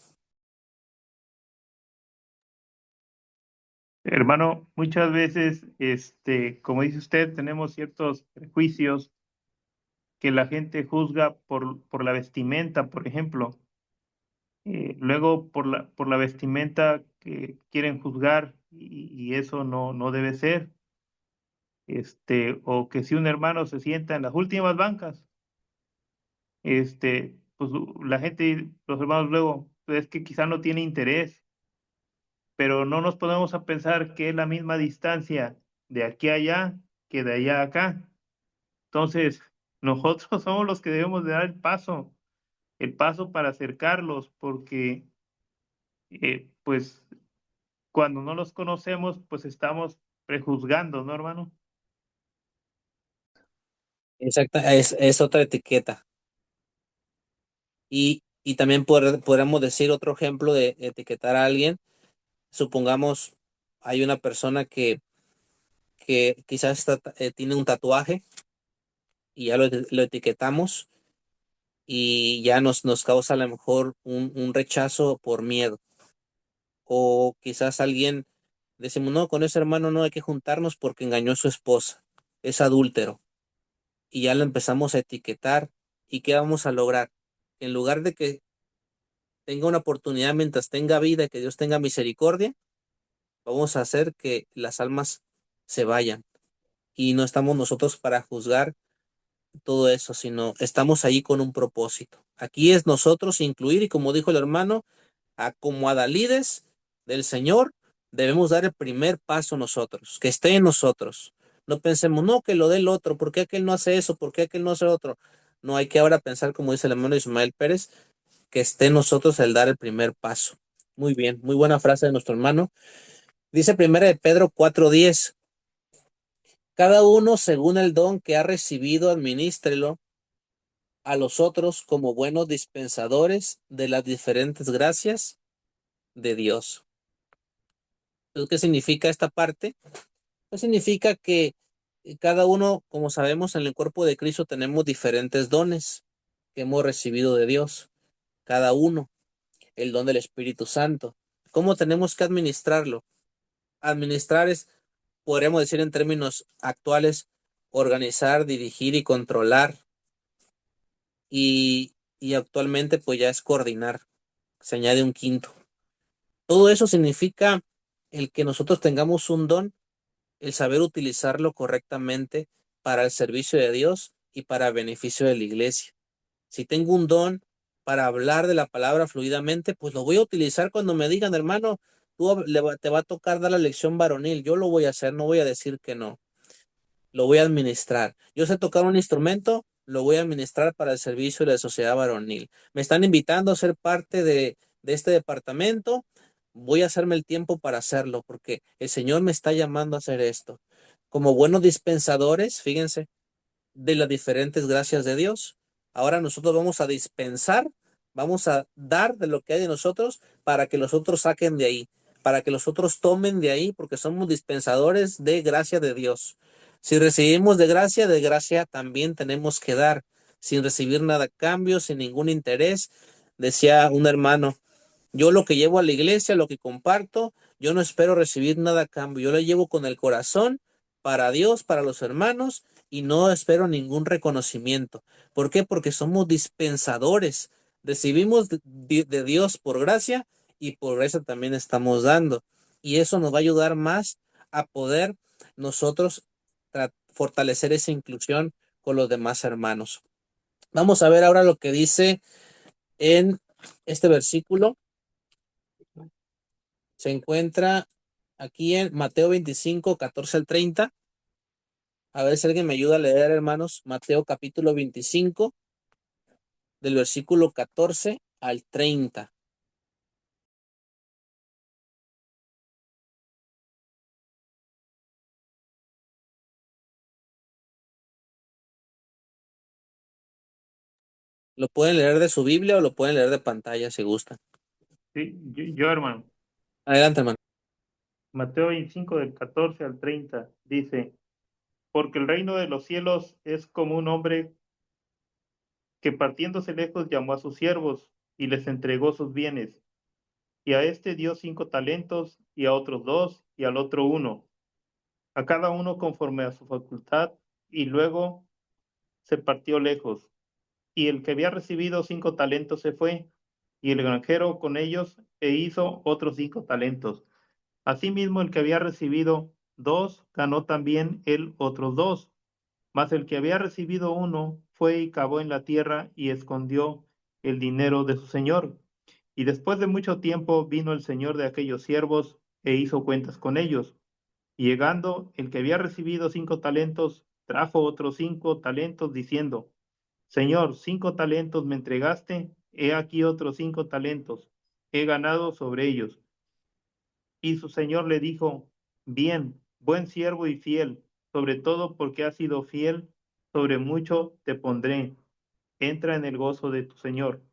Hermano, muchas veces, como dice usted, tenemos ciertos prejuicios que la gente juzga por la vestimenta, por ejemplo. Luego, por la vestimenta que quieren juzgar, y eso no debe ser. O que si un hermano se sienta en las últimas bancas, pues la gente, los hermanos luego, pues, es que quizá no tiene interés, pero no nos ponemos a pensar que es la misma distancia de aquí a allá que de allá a acá. Entonces, nosotros somos los que debemos de dar el paso para acercarlos, porque pues cuando no los conocemos, pues estamos prejuzgando, ¿no, hermano? Exacta, es otra etiqueta. Y también podríamos decir otro ejemplo de etiquetar a alguien. Supongamos, hay una persona que quizás tiene un tatuaje y ya lo etiquetamos y ya nos causa a lo mejor un rechazo por miedo. O quizás alguien decimos, no, con ese hermano no hay que juntarnos porque engañó a su esposa, es adúltero. Y ya lo empezamos a etiquetar. ¿Y qué vamos a lograr? En lugar de que tenga una oportunidad mientras tenga vida y que Dios tenga misericordia, vamos a hacer que las almas se vayan. Y no estamos nosotros para juzgar todo eso, sino estamos ahí con un propósito. Aquí es nosotros incluir y como dijo el hermano, a como adalides del Señor, debemos dar el primer paso nosotros, que esté en nosotros. No pensemos, no, que lo dé el otro, ¿por qué aquel no hace eso? ¿Por qué aquel no hace otro? No hay que ahora pensar, como dice el hermano Ismael Pérez, que esté en nosotros el dar el primer paso. Muy bien, muy buena frase de nuestro hermano. Dice primera de Pedro 4:10, cada uno según el don que ha recibido, administrelo a los otros como buenos dispensadores de las diferentes gracias de Dios. Entonces, ¿qué significa esta parte? Pues significa que cada uno, como sabemos, en el cuerpo de Cristo tenemos diferentes dones que hemos recibido de Dios, cada uno, el don del Espíritu Santo. ¿Cómo tenemos que administrarlo? Administrar es, podríamos decir en términos actuales, organizar, dirigir y controlar. Y actualmente pues ya es coordinar. Se añade un quinto. Todo eso significa el que nosotros tengamos un don, el saber utilizarlo correctamente para el servicio de Dios y para beneficio de la iglesia. Si tengo un don para hablar de la palabra fluidamente, pues lo voy a utilizar cuando me digan, hermano, te va a tocar dar la lección varonil. Yo lo voy a hacer, no voy a decir que no. Lo voy a administrar. Yo sé tocar un instrumento, lo voy a administrar para el servicio de la sociedad varonil. Me están invitando a ser parte de este departamento, voy a hacerme el tiempo para hacerlo, porque el Señor me está llamando a hacer esto. Como buenos dispensadores, fíjense, de las diferentes gracias de Dios, ahora nosotros vamos a dispensar Vamos a dar de lo que hay de nosotros para que los otros saquen de ahí, para que los otros tomen de ahí, porque somos dispensadores de gracia de Dios. Si recibimos de gracia también tenemos que dar, sin recibir nada a cambio, sin ningún interés. Decía un hermano, yo lo que llevo a la iglesia, lo que comparto, yo no espero recibir nada a cambio. Yo lo llevo con el corazón para Dios, para los hermanos, y no espero ningún reconocimiento. ¿Por qué? Porque somos dispensadores. Recibimos de Dios por gracia y por gracia también estamos dando. Y eso nos va a ayudar más a poder nosotros fortalecer esa inclusión con los demás hermanos. Vamos a ver ahora lo que dice en este versículo. Se encuentra aquí en Mateo 25, 14 al 30. A ver si alguien me ayuda a leer, hermanos. Mateo capítulo 25, del versículo 14 al 30. Lo pueden leer de su Biblia o lo pueden leer de pantalla si gustan. Sí, yo, hermano. Adelante, hermano. Mateo 25 del 14 al 30 dice, porque el reino de los cielos es como un hombre que partiéndose lejos llamó a sus siervos y les entregó sus bienes. Y a este dio 5 talentos, y a otros 2, y al otro 1, a cada uno conforme a su facultad, y luego se partió lejos. Y el que había recibido 5 talentos se fue, y el granjero con ellos, e hizo otros 5 talentos. Asimismo, el que había recibido 2, ganó también él otros 2. Mas el que había recibido 1, fue y cavó en la tierra y escondió el dinero de su señor. Y después de mucho tiempo vino el señor de aquellos siervos e hizo cuentas con ellos. Y llegando, el que había recibido 5 talentos, trajo otros 5 talentos, diciendo, Señor, 5 talentos me entregaste, he aquí otros 5 talentos, he ganado sobre ellos. Y su señor le dijo, bien, buen siervo y fiel, sobre todo porque has sido fiel, sobre mucho te pondré, entra en el gozo de tu señor.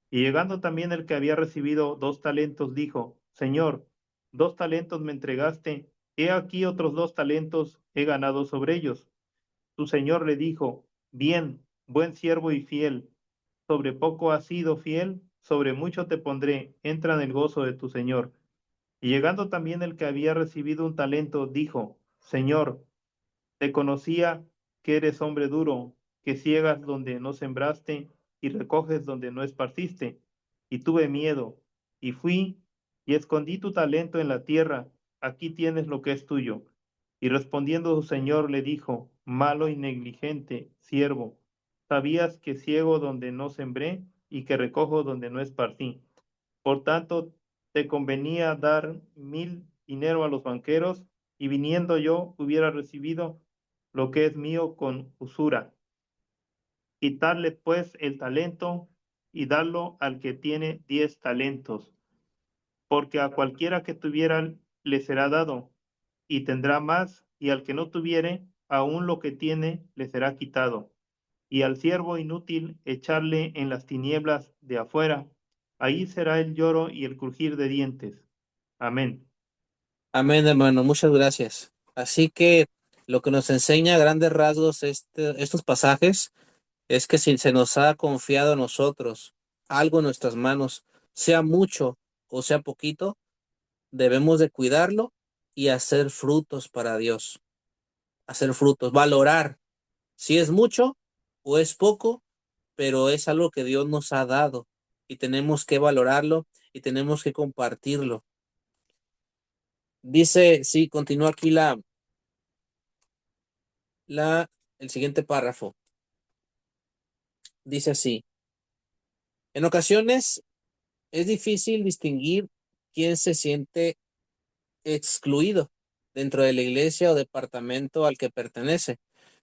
Y llegando también el que había recibido 2 talentos, dijo, Señor, 2 talentos me entregaste, he aquí otros 2 talentos he ganado sobre ellos. Su señor le dijo, bien, buen siervo y fiel, sobre poco has sido fiel, sobre mucho te pondré, entra en el gozo de tu señor. Y llegando también el que había recibido un talento, dijo, Señor, te conocía que eres hombre duro, que ciegas donde no sembraste y recoges donde no esparciste. Y tuve miedo, y fui y escondí tu talento en la tierra, aquí tienes lo que es tuyo. Y respondiendo su señor le dijo, malo y negligente, siervo, ¿sabías que ciego donde no sembré y que recojo donde no esparcí? Por tanto, te convenía dar 1000 dinero a los banqueros, y viniendo yo hubiera recibido lo que es mío con usura. Quitarle pues el talento y darlo al que tiene 10 talentos, porque a cualquiera que tuviera le será dado, y tendrá más, y al que no tuviere, aún lo que tiene le será quitado. Y al siervo inútil echarle en las tinieblas de afuera, ahí será el lloro y el crujir de dientes. Amén. Amén, hermano. Muchas gracias. Así que lo que nos enseña a grandes rasgos estos pasajes es que si se nos ha confiado a nosotros algo en nuestras manos, sea mucho o sea poquito, debemos de cuidarlo y hacer frutos para Dios, hacer frutos, valorar si es mucho o es poco, pero es algo que Dios nos ha dado y tenemos que valorarlo y tenemos que compartirlo. Dice, sí, continúa aquí el siguiente párrafo. Dice así, en ocasiones es difícil distinguir quién se siente excluido dentro de la iglesia o departamento al que pertenece.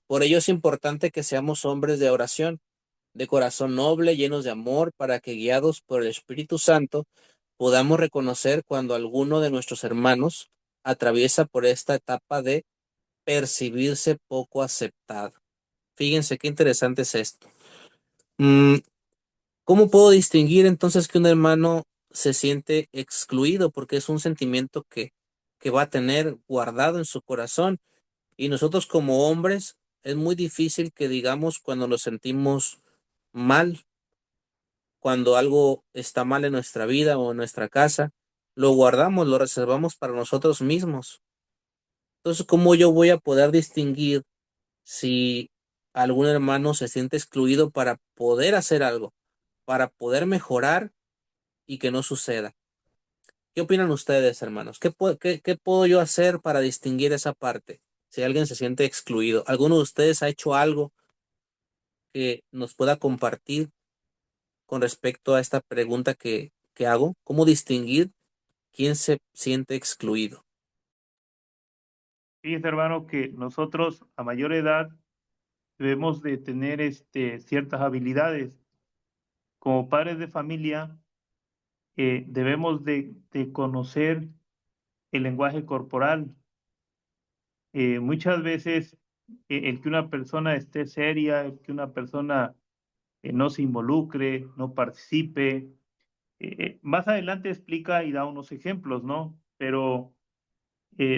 Por ello es importante que seamos hombres de oración, de corazón noble, llenos de amor, para que guiados por el Espíritu Santo podamos reconocer cuando alguno de nuestros hermanos atraviesa por esta etapa de percibirse poco aceptado. Fíjense qué interesante es esto. ¿Cómo puedo distinguir entonces que un hermano se siente excluido? Porque es un sentimiento que va a tener guardado en su corazón. Y nosotros como hombres es muy difícil que digamos cuando nos sentimos mal, cuando algo está mal en nuestra vida o en nuestra casa, lo guardamos, lo reservamos para nosotros mismos. Entonces, ¿cómo yo voy a poder distinguir si algún hermano se siente excluido para poder hacer algo, para poder mejorar y que no suceda? ¿Qué opinan ustedes, hermanos? ¿Qué puedo yo hacer para distinguir esa parte? Si alguien se siente excluido, ¿alguno de ustedes ha hecho algo que nos pueda compartir con respecto a esta pregunta que hago? ¿Cómo distinguir quién se siente excluido? Fíjese, hermano, que nosotros a mayor edad debemos de tener ciertas habilidades. Como padres de familia, debemos de conocer el lenguaje corporal. Muchas veces el que una persona esté seria, el que una persona no se involucre, no participe. Más adelante explica y da unos ejemplos, ¿no? Pero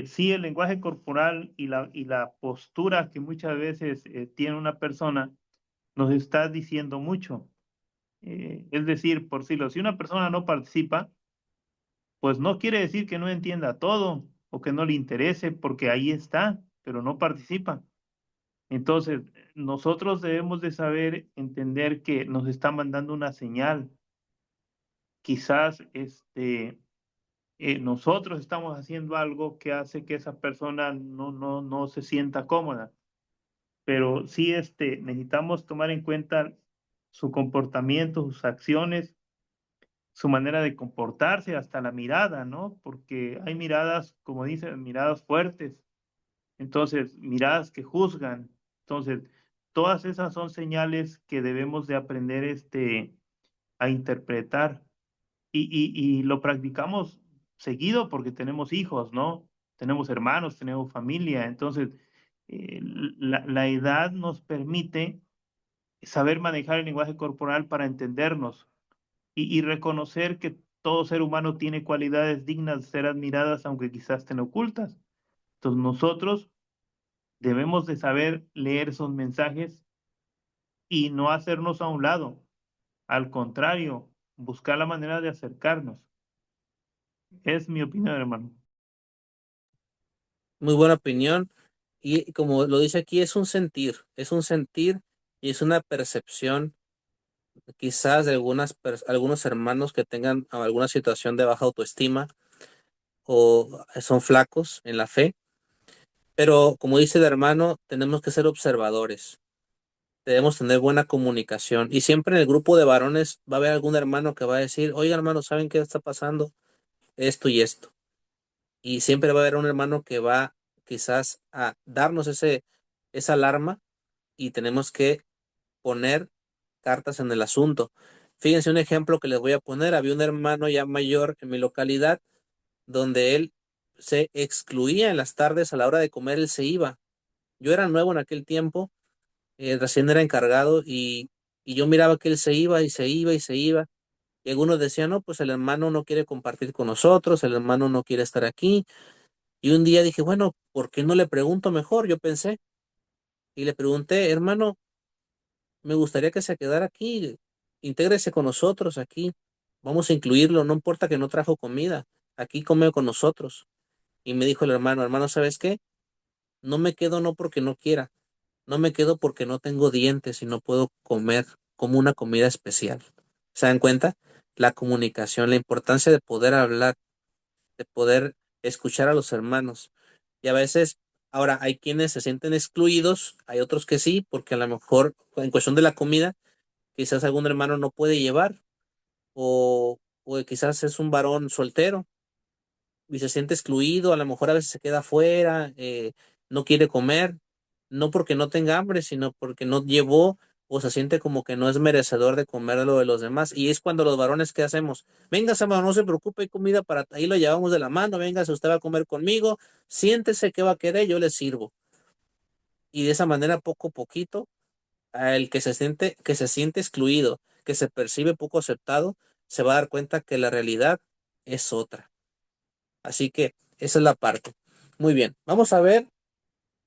sí, el lenguaje corporal y la postura que muchas veces tiene una persona nos está diciendo mucho. Es decir, por si una persona no participa, pues no quiere decir que no entienda todo o que no le interese, porque ahí está, pero no participa. Entonces, nosotros debemos de saber entender que nos está mandando una señal. Quizás nosotros estamos haciendo algo que hace que esa persona no se sienta cómoda, pero sí necesitamos tomar en cuenta su comportamiento, sus acciones, su manera de comportarse, hasta la mirada, ¿no? Porque hay miradas, como dicen, miradas fuertes, entonces miradas que juzgan. Entonces, todas esas son señales que debemos de aprender a interpretar y lo practicamos seguido porque tenemos hijos, ¿no? Tenemos hermanos, tenemos familia, entonces la edad nos permite saber manejar el lenguaje corporal para entendernos y reconocer que todo ser humano tiene cualidades dignas de ser admiradas, aunque quizás estén ocultas. Entonces nosotros debemos de saber leer esos mensajes y no hacernos a un lado. Al contrario, buscar la manera de acercarnos. Es mi opinión, hermano. Muy buena opinión. Y como lo dice aquí, es un sentir y es una percepción quizás de algunos hermanos que tengan alguna situación de baja autoestima o son flacos en la fe. Pero como dice el hermano, tenemos que ser observadores, debemos tener buena comunicación. Y siempre en el grupo de varones va a haber algún hermano que va a decir, oiga hermano, ¿saben qué está pasando? Esto y esto. Y siempre va a haber un hermano que va quizás a darnos esa alarma y tenemos que poner cartas en el asunto. Fíjense un ejemplo que les voy a poner. Había un hermano ya mayor en mi localidad donde él se excluía en las tardes a la hora de comer, él se iba. Yo era nuevo en aquel tiempo, recién era encargado y yo miraba que él se iba y se iba y se iba. Y algunos decían, no, pues el hermano no quiere compartir con nosotros, el hermano no quiere estar aquí. Y un día dije, bueno, ¿por qué no le pregunto mejor? Yo pensé y le pregunté, hermano, me gustaría que se quedara aquí, intégrese con nosotros aquí, vamos a incluirlo, no importa que no trajo comida, aquí come con nosotros. Y me dijo el hermano, hermano, ¿sabes qué? No me quedo no porque no quiera, no me quedo porque no tengo dientes y no puedo comer como una comida especial. ¿Se dan cuenta? La comunicación, la importancia de poder hablar, de poder escuchar a los hermanos. Y a veces, ahora hay quienes se sienten excluidos, hay otros que sí, porque a lo mejor en cuestión de la comida, quizás algún hermano no puede llevar o quizás es un varón soltero y se siente excluido, a lo mejor a veces se queda afuera, no quiere comer, no porque no tenga hambre, sino porque no llevó o se siente como que no es merecedor de comer lo de los demás. Y es cuando los varones, ¿qué hacemos? Véngase, hermano, no se preocupe, hay comida para, ahí lo llevamos de la mano, véngase, usted va a comer conmigo, siéntese, ¿qué va a querer? Yo le sirvo. Y de esa manera, poco a poquito, el que se siente excluido, que se percibe poco aceptado, se va a dar cuenta que la realidad es otra. Así que esa es la parte. Muy bien, vamos a ver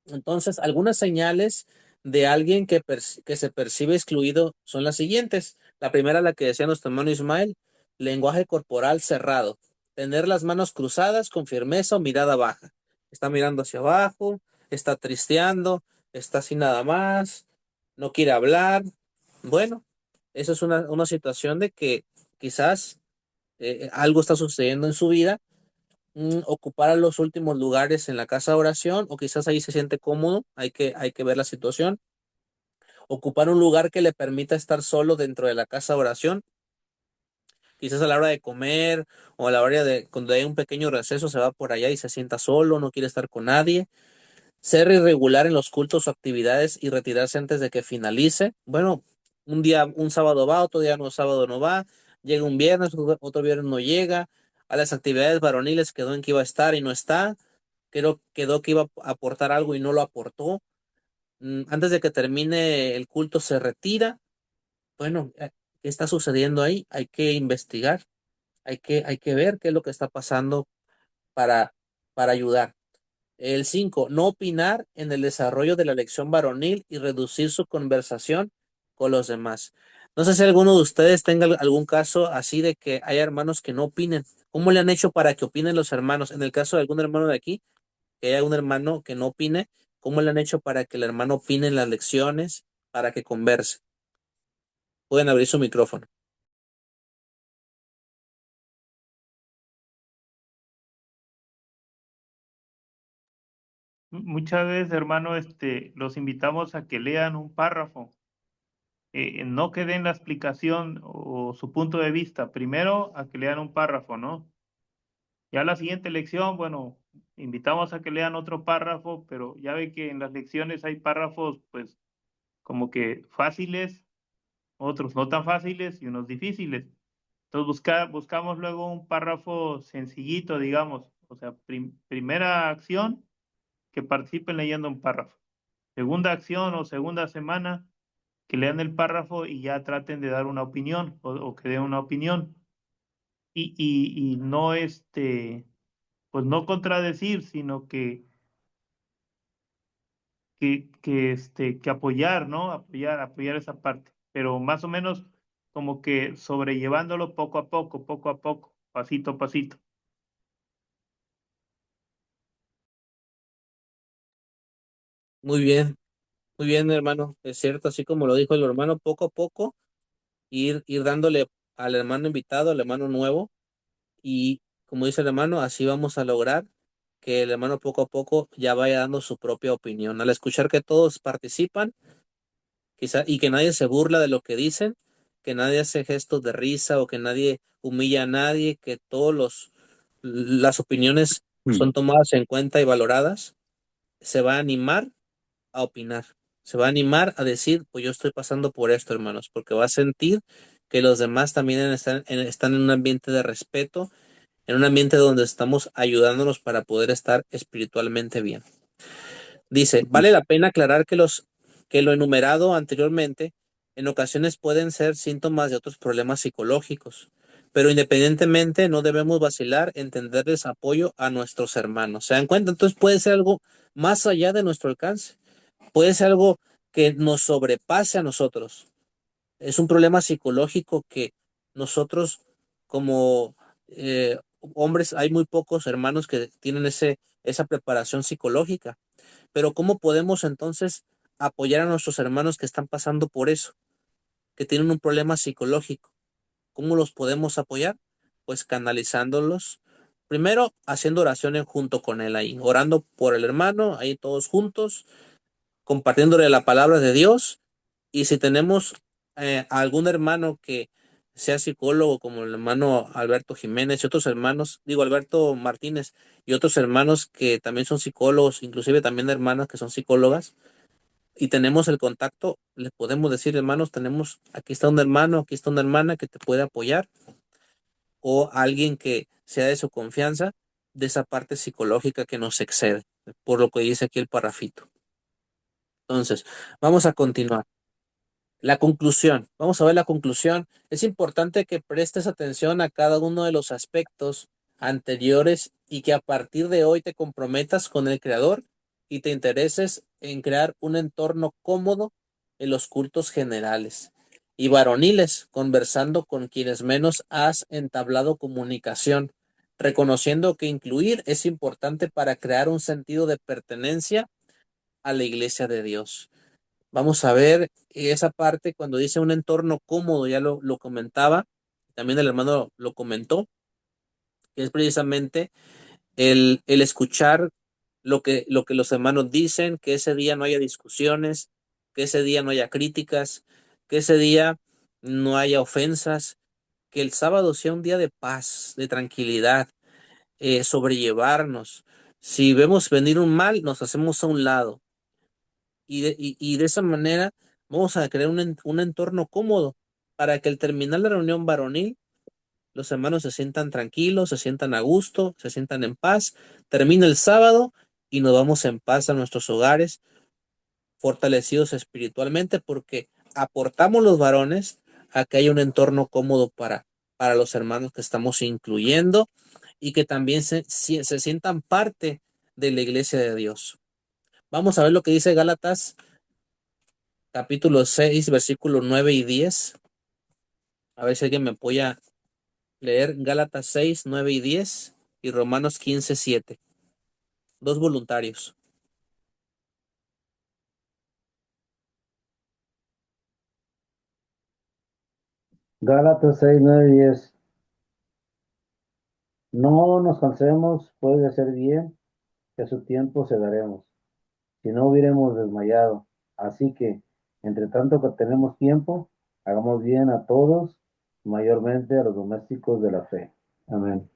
entonces algunas señales de alguien que se percibe excluido son las siguientes. La primera, la que decía nuestro hermano Ismael, lenguaje corporal cerrado, tener las manos cruzadas con firmeza o mirada baja. Está mirando hacia abajo, está tristeando, está así nada más, no quiere hablar. Bueno, eso es una situación de que quizás algo está sucediendo en su vida. Ocupar los últimos lugares en la casa de oración o quizás ahí se siente cómodo, hay que ver la situación. Ocupar un lugar que le permita estar solo dentro de la casa de oración, quizás a la hora de comer o a la hora de cuando hay un pequeño receso se va por allá y se sienta solo, no quiere estar con nadie. Ser irregular en los cultos o actividades y retirarse antes de que finalice. Bueno, un día, un sábado va, otro día no, sábado no va, llega un viernes, otro viernes no llega. A las actividades varoniles quedó en que iba a estar y no está. Quedó que iba a aportar algo y no lo aportó. Antes de que termine el culto se retira. Bueno, ¿qué está sucediendo ahí? Hay que investigar, hay que ver qué es lo que está pasando para, para ayudar. El 5, no opinar en el desarrollo de la elección varonil y reducir su conversación con los demás. No sé si alguno de ustedes tenga algún caso así de que hay hermanos que no opinen. ¿Cómo le han hecho para que opinen los hermanos? En el caso de algún hermano de aquí, que haya un hermano que no opine, ¿cómo le han hecho para que el hermano opine en las lecciones, para que converse? Pueden abrir su micrófono. Muchas veces, hermano, los invitamos a que lean un párrafo. No que den la explicación o su punto de vista. Primero, a que lean un párrafo, ¿no? Ya la siguiente lección, bueno, invitamos a que lean otro párrafo, pero ya ve que en las lecciones hay párrafos, pues, como que fáciles, otros no tan fáciles y unos difíciles. Entonces buscamos luego un párrafo sencillito, digamos. O sea, primera acción, que participen leyendo un párrafo. Segunda acción o segunda semana, que lean el párrafo y ya traten de dar una opinión o que den una opinión. Y no pues no contradecir, sino que apoyar, ¿no? Apoyar esa parte. Pero más o menos como que sobrellevándolo poco a poco, pasito a pasito. Muy bien, hermano. Es cierto, así como lo dijo el hermano, poco a poco, ir dándole al hermano invitado, al hermano nuevo, y como dice el hermano, así vamos a lograr que el hermano poco a poco ya vaya dando su propia opinión. Al escuchar que todos participan, quizá, y que nadie se burla de lo que dicen, que nadie hace gestos de risa o que nadie humilla a nadie, que las opiniones son tomadas en cuenta y valoradas, se va a animar a opinar, se va a animar a decir, pues yo estoy pasando por esto, hermanos, porque va a sentir que los demás también están en un ambiente de respeto, en un ambiente donde estamos ayudándonos para poder estar espiritualmente bien. Dice, vale la pena aclarar que lo enumerado anteriormente en ocasiones pueden ser síntomas de otros problemas psicológicos, pero independientemente no debemos vacilar en tenderles apoyo a nuestros hermanos. ¿Se dan cuenta? Entonces puede ser algo más allá de nuestro alcance, puede ser algo que nos sobrepase a nosotros. Es un problema psicológico que nosotros como hombres, hay muy pocos hermanos que tienen esa preparación psicológica. Pero ¿cómo podemos entonces apoyar a nuestros hermanos que están pasando por eso, que tienen un problema psicológico? ¿Cómo los podemos apoyar? Pues canalizándolos. Primero, haciendo oraciones junto con él ahí, orando por el hermano, ahí todos juntos, compartiéndole la palabra de Dios. Y si tenemos algún hermano que sea psicólogo, como el hermano Alberto Jiménez y otros hermanos, digo Alberto Martínez y otros hermanos que también son psicólogos, inclusive también hermanas que son psicólogas, y tenemos el contacto, les podemos decir, hermanos, aquí está un hermano, aquí está una hermana que te puede apoyar, o alguien que sea de su confianza, de esa parte psicológica que nos excede, por lo que dice aquí el parrafito. Entonces, vamos a continuar. La conclusión. Vamos a ver la conclusión. Es importante que prestes atención a cada uno de los aspectos anteriores y que a partir de hoy te comprometas con el Creador y te intereses en crear un entorno cómodo en los cultos generales y varoniles, conversando con quienes menos has entablado comunicación, reconociendo que incluir es importante para crear un sentido de pertenencia a la iglesia de Dios. Vamos a ver esa parte cuando dice un entorno cómodo, ya lo comentaba, también el hermano lo comentó, que es precisamente el escuchar lo que los hermanos dicen, que ese día no haya discusiones, que ese día no haya críticas, que ese día no haya ofensas, que el sábado sea un día de paz, de tranquilidad, sobrellevarnos. Si vemos venir un mal, nos hacemos a un lado y de esa manera vamos a crear un entorno cómodo para que al terminar la reunión varonil, los hermanos se sientan tranquilos, se sientan a gusto, se sientan en paz. Termina el sábado y nos vamos en paz a nuestros hogares, fortalecidos espiritualmente, porque aportamos los varones a que haya un entorno cómodo para los hermanos que estamos incluyendo y que también se sientan parte de la iglesia de Dios. Vamos a ver lo que dice Gálatas capítulo 6 versículos 9 y 10. A ver si alguien me apoya a leer Gálatas 6 9 y 10 y Romanos 15 7. Dos voluntarios. Gálatas 6, 9 y 10. No nos cansemos, pues, de hacer bien, que a su tiempo segaremos, si no hubiéramos desmayado. Así que, entre tanto que tenemos tiempo, hagamos bien a todos, mayormente a los domésticos de la fe. Amén.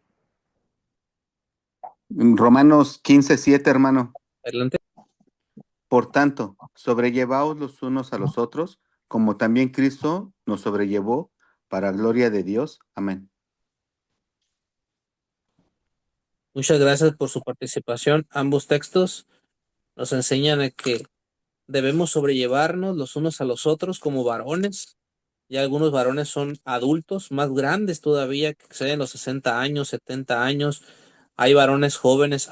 Romanos 15:7, hermano. Adelante. Por tanto, sobrellevaos los unos a los otros, como también Cristo nos sobrellevó para gloria de Dios. Amén. Muchas gracias por su participación. Ambos textos nos enseñan a que debemos sobrellevarnos los unos a los otros como varones. Ya algunos varones son adultos, más grandes todavía, que exceden los 60 años, 70 años. Hay varones jóvenes,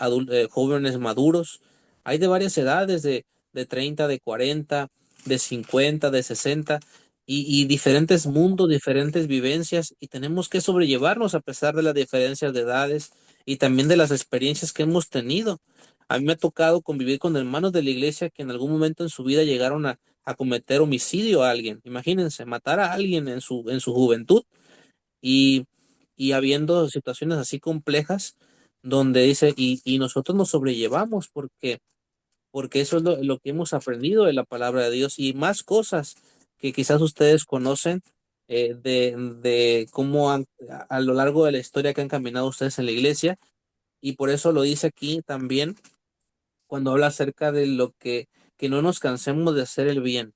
jóvenes maduros. Hay de varias edades, de 30, de 40, de 50, de 60, y diferentes mundos, diferentes vivencias, y tenemos que sobrellevarnos a pesar de las diferencias de edades y también de las experiencias que hemos tenido. A mí me ha tocado convivir con hermanos de la iglesia que en algún momento en su vida llegaron a cometer homicidio a alguien. Imagínense, matar a alguien en su juventud y, y habiendo situaciones así complejas donde dice, y nosotros nos sobrellevamos porque eso es lo que hemos aprendido de la palabra de Dios y más cosas que quizás ustedes conocen de cómo a lo largo de la historia que han caminado ustedes en la iglesia y por eso lo dice aquí también cuando habla acerca de que no nos cansemos de hacer el bien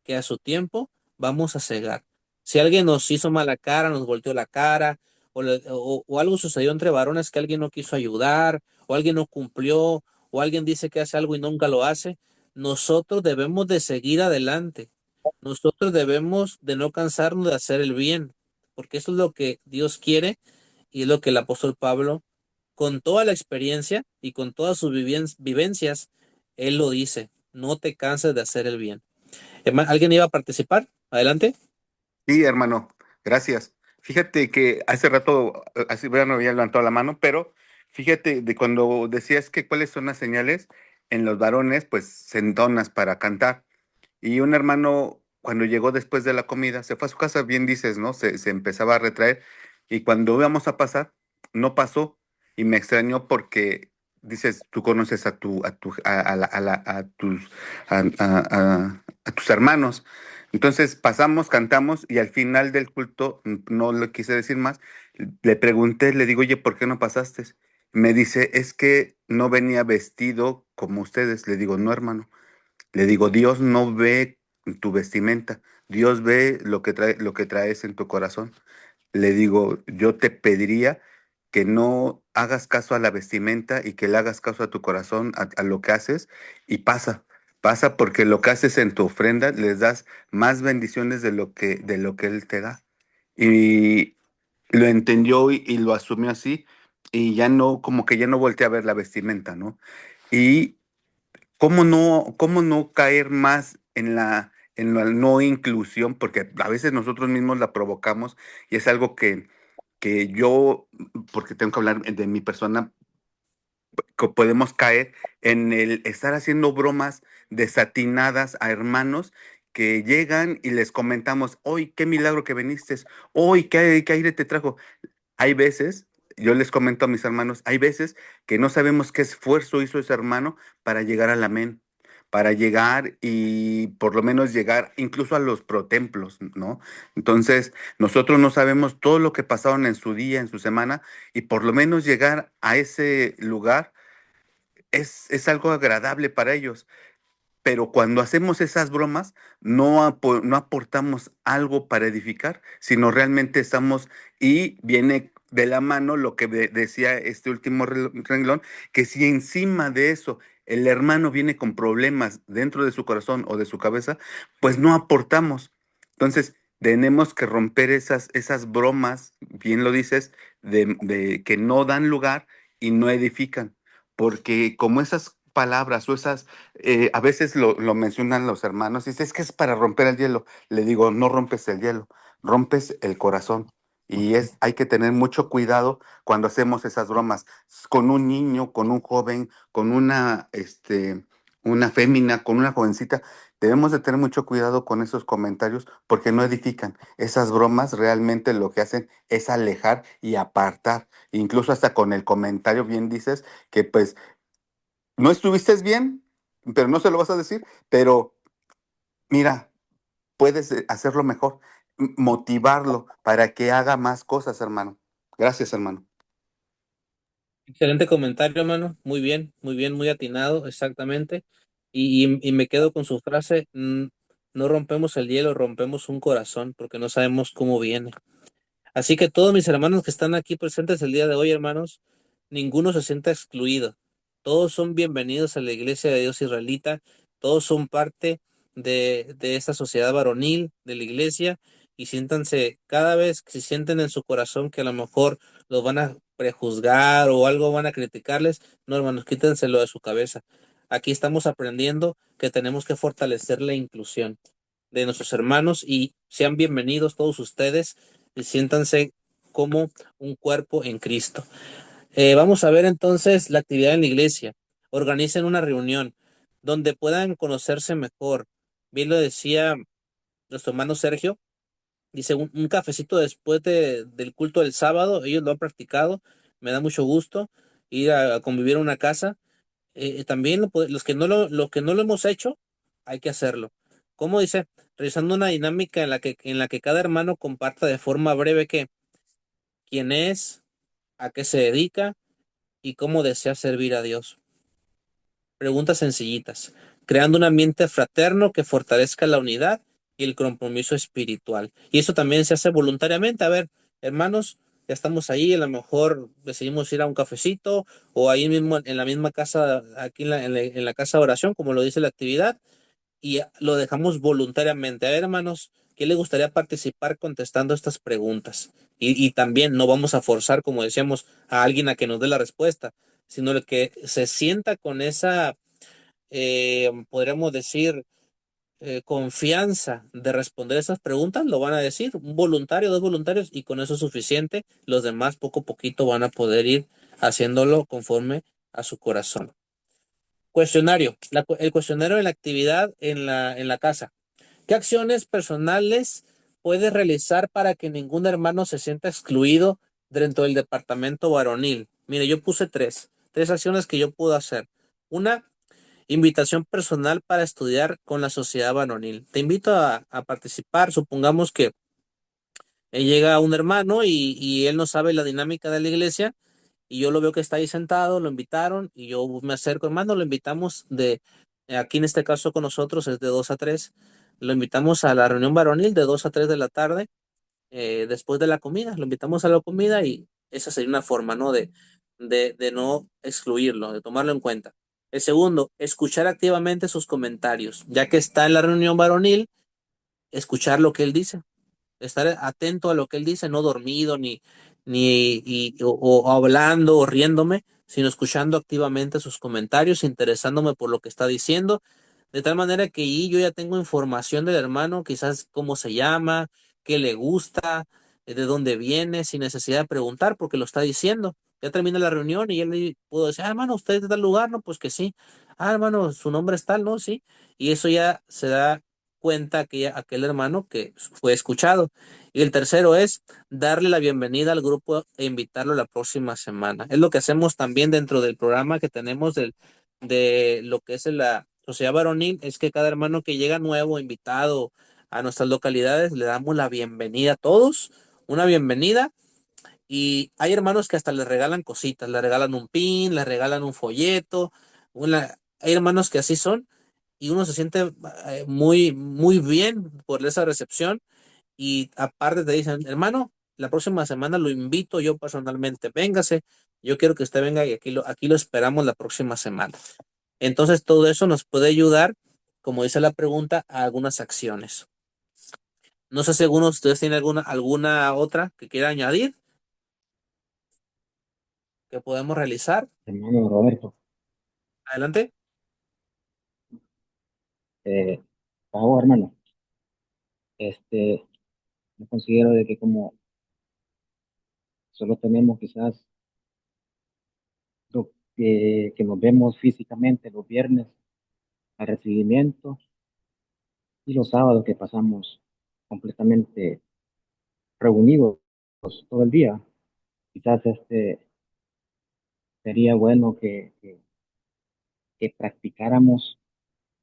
que a su tiempo vamos a cegar. Si alguien nos hizo mala cara, nos volteó la cara, o algo sucedió entre varones que alguien no quiso ayudar, o alguien no cumplió, o alguien dice que hace algo y nunca lo hace, nosotros debemos de seguir adelante. Nosotros debemos de no cansarnos de hacer el bien, porque eso es lo que Dios quiere y es lo que el apóstol Pablo, con toda la experiencia y con todas sus vivencias, él lo dice, no te canses de hacer el bien. ¿Alguien iba a participar? Adelante. Sí, hermano, gracias. Fíjate que hace rato, así bueno, había levantado la mano, pero fíjate de cuando decías que cuáles son las señales en los varones, pues sentonas para cantar. Y un hermano, cuando llegó después de la comida, se fue a su casa, bien dices, ¿no? Se empezaba a retraer. Y cuando íbamos a pasar, no pasó. Y me extrañó porque, dices, tú conoces a tus hermanos. Entonces pasamos, cantamos y al final del culto, no le quise decir más, le pregunté, le digo, oye, ¿por qué no pasaste? Me dice, es que no venía vestido como ustedes. Le digo, no, hermano. Le digo, Dios no ve tu vestimenta, Dios ve lo que traes en tu corazón. Le digo, yo te pediría que no hagas caso a la vestimenta y que le hagas caso a tu corazón, a lo que haces, y pasa. Pasa porque lo que haces en tu ofrenda les das más bendiciones de lo que Él te da. Y lo entendió y lo asumió así, y ya no, como que ya no voltea a ver la vestimenta, ¿no? Y cómo no caer más en la no inclusión, porque a veces nosotros mismos la provocamos, y es algo que yo, porque tengo que hablar de mi persona, podemos caer en el estar haciendo bromas desatinadas a hermanos que llegan y les comentamos: hoy qué milagro que viniste, hoy qué aire te trajo. Hay veces, yo les comento a mis hermanos, hay veces que no sabemos qué esfuerzo hizo ese hermano para llegar al amén, para llegar y por lo menos llegar incluso a los protemplos, ¿no? Entonces, nosotros no sabemos todo lo que pasaron en su día, en su semana, y por lo menos llegar a ese lugar es algo agradable para ellos. Pero cuando hacemos esas bromas, no aportamos algo para edificar, sino realmente estamos, y viene de la mano lo que decía este último renglón, que si encima de eso el hermano viene con problemas dentro de su corazón o de su cabeza, pues no aportamos. Entonces, tenemos que romper esas bromas, bien lo dices, de que no dan lugar y no edifican, porque como esas palabras o esas a veces lo mencionan los hermanos y dice: es que es para romper el hielo. Le digo: no rompes el hielo, rompes el corazón. Y hay que tener mucho cuidado cuando hacemos esas bromas con un niño, con un joven, con una fémina, con una jovencita. Debemos de tener mucho cuidado con esos comentarios porque no edifican. Esas bromas realmente lo que hacen es alejar y apartar. Incluso hasta con el comentario, bien dices, que pues no estuviste bien, pero no se lo vas a decir, pero mira, puedes hacerlo mejor, motivarlo para que haga más cosas, hermano. Gracias, hermano. Excelente comentario, hermano. Muy bien, muy atinado, exactamente. Y me quedo con su frase, no rompemos el hielo, rompemos un corazón, porque no sabemos cómo viene. Así que todos mis hermanos que están aquí presentes el día de hoy, hermanos, ninguno se sienta excluido. Todos son bienvenidos a la Iglesia de Dios Israelita. Todos son parte de esta sociedad varonil de la Iglesia. Y siéntanse, cada vez que se sienten en su corazón que a lo mejor los van a prejuzgar o algo van a criticarles, no, hermanos, quítenselo de su cabeza. Aquí estamos aprendiendo que tenemos que fortalecer la inclusión de nuestros hermanos y sean bienvenidos todos ustedes y siéntanse como un cuerpo en Cristo. Vamos a ver entonces la actividad en la iglesia. Organicen una reunión donde puedan conocerse mejor. Bien lo decía nuestro hermano Sergio, dice un cafecito después del culto del sábado, ellos lo han practicado, me da mucho gusto ir a convivir en una casa. También los que no lo hemos hecho, hay que hacerlo. ¿Cómo dice? Realizando una dinámica en la que cada hermano comparta de forma breve quién es, a qué se dedica y cómo desea servir a Dios. Preguntas sencillitas, creando un ambiente fraterno que fortalezca la unidad y el compromiso espiritual. Y eso también se hace voluntariamente. A ver, hermanos, ya estamos ahí, a lo mejor decidimos ir a un cafecito o ahí mismo en la misma casa, aquí en la casa de oración, como lo dice la actividad, y lo dejamos voluntariamente. A ver, hermanos, ¿qué le gustaría participar contestando estas preguntas? Y también no vamos a forzar, como decíamos, a alguien a que nos dé la respuesta, sino el que se sienta con esa, podríamos decir, confianza de responder esas preguntas, lo van a decir, un voluntario, dos voluntarios, y con eso es suficiente. Los demás poco a poquito van a poder ir haciéndolo conforme a su corazón. Cuestionario, el cuestionario de la actividad en la casa. ¿Qué acciones personales puedes realizar para que ningún hermano se sienta excluido dentro del departamento varonil? Mire, yo puse tres acciones que yo puedo hacer. Una, invitación personal para estudiar con la sociedad varonil. Te invito a participar. Supongamos que llega un hermano y él no sabe la dinámica de la iglesia y yo lo veo que está ahí sentado, lo invitaron y yo me acerco, hermano, lo invitamos aquí en este caso con nosotros es de 2 a 3, lo invitamos a la reunión varonil de 2 a 3 de la tarde, después de la comida, lo invitamos a la comida y esa sería una forma, ¿no? De no excluirlo, de tomarlo en cuenta. El segundo, escuchar activamente sus comentarios, ya que está en la reunión varonil, escuchar lo que él dice, estar atento a lo que él dice, no dormido o hablando o riéndome, sino escuchando activamente sus comentarios, interesándome por lo que está diciendo, de tal manera que yo ya tengo información del hermano, quizás cómo se llama, qué le gusta, de dónde viene, sin necesidad de preguntar, porque lo está diciendo. Ya termina la reunión y ya le puedo decir, ah, hermano, ¿usted es de tal lugar? No, pues que sí. Ah, hermano, su nombre es tal, ¿no? Sí. Y eso ya se da cuenta aquel hermano que fue escuchado. Y el tercero es darle la bienvenida al grupo e invitarlo la próxima semana. Es lo que hacemos también dentro del programa que tenemos de lo que es la sociedad varonil, es que cada hermano que llega nuevo, invitado a nuestras localidades, le damos la bienvenida a todos, una bienvenida. Y hay hermanos que hasta les regalan cositas, le regalan un pin, le regalan un folleto, hay hermanos que así son y uno se siente muy, muy bien por esa recepción y aparte te dicen, hermano, la próxima semana lo invito yo personalmente, véngase, yo quiero que usted venga y aquí lo esperamos la próxima semana. Entonces todo eso nos puede ayudar, como dice la pregunta, a algunas acciones. No sé si alguno de ustedes tiene alguna otra que quiera añadir que podemos realizar. Hermano Roberto, Adelante. por favor, hermano, este, yo considero de que como solo tenemos quizás que nos vemos físicamente los viernes al recibimiento y los sábados que pasamos completamente reunidos todo el día, quizás sería bueno que practicáramos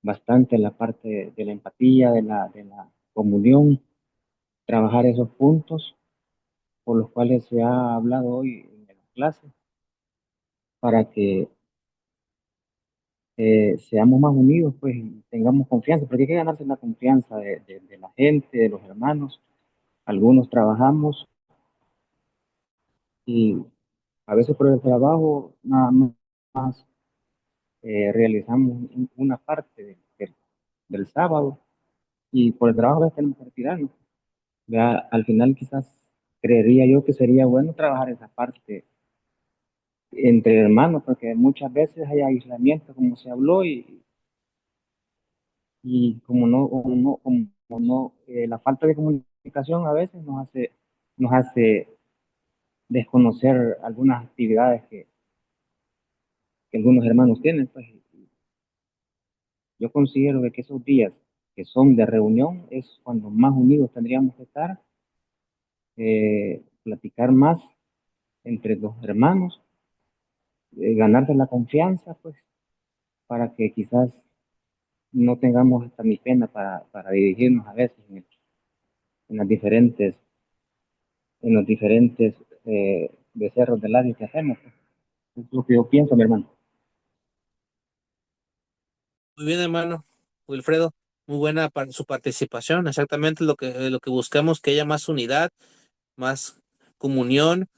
bastante la parte de la empatía, de la comunión, trabajar esos puntos por los cuales se ha hablado hoy en la clase, para que seamos más unidos, pues, y tengamos confianza, porque hay que ganarse la confianza de la gente, de los hermanos. Algunos trabajamos y a veces por el trabajo nada más realizamos una parte del sábado y por el trabajo a veces tenemos que retirarnos. Ya, al final quizás creería yo que sería bueno trabajar esa parte entre hermanos, porque muchas veces hay aislamiento, como se habló, y como no la falta de comunicación a veces nos hace desconocer algunas actividades que algunos hermanos tienen. Pues yo considero que esos días que son de reunión es cuando más unidos tendríamos que estar, platicar más entre los hermanos, ganarse la confianza, pues, para que quizás no tengamos hasta ni pena para dirigirnos a veces en las en los diferentes becerros del área que hacemos, pues. Es lo que yo pienso, mi hermano. Muy bien, hermano. Wilfredo, muy buena su participación. Exactamente lo que buscamos, que haya más unidad, más comunión,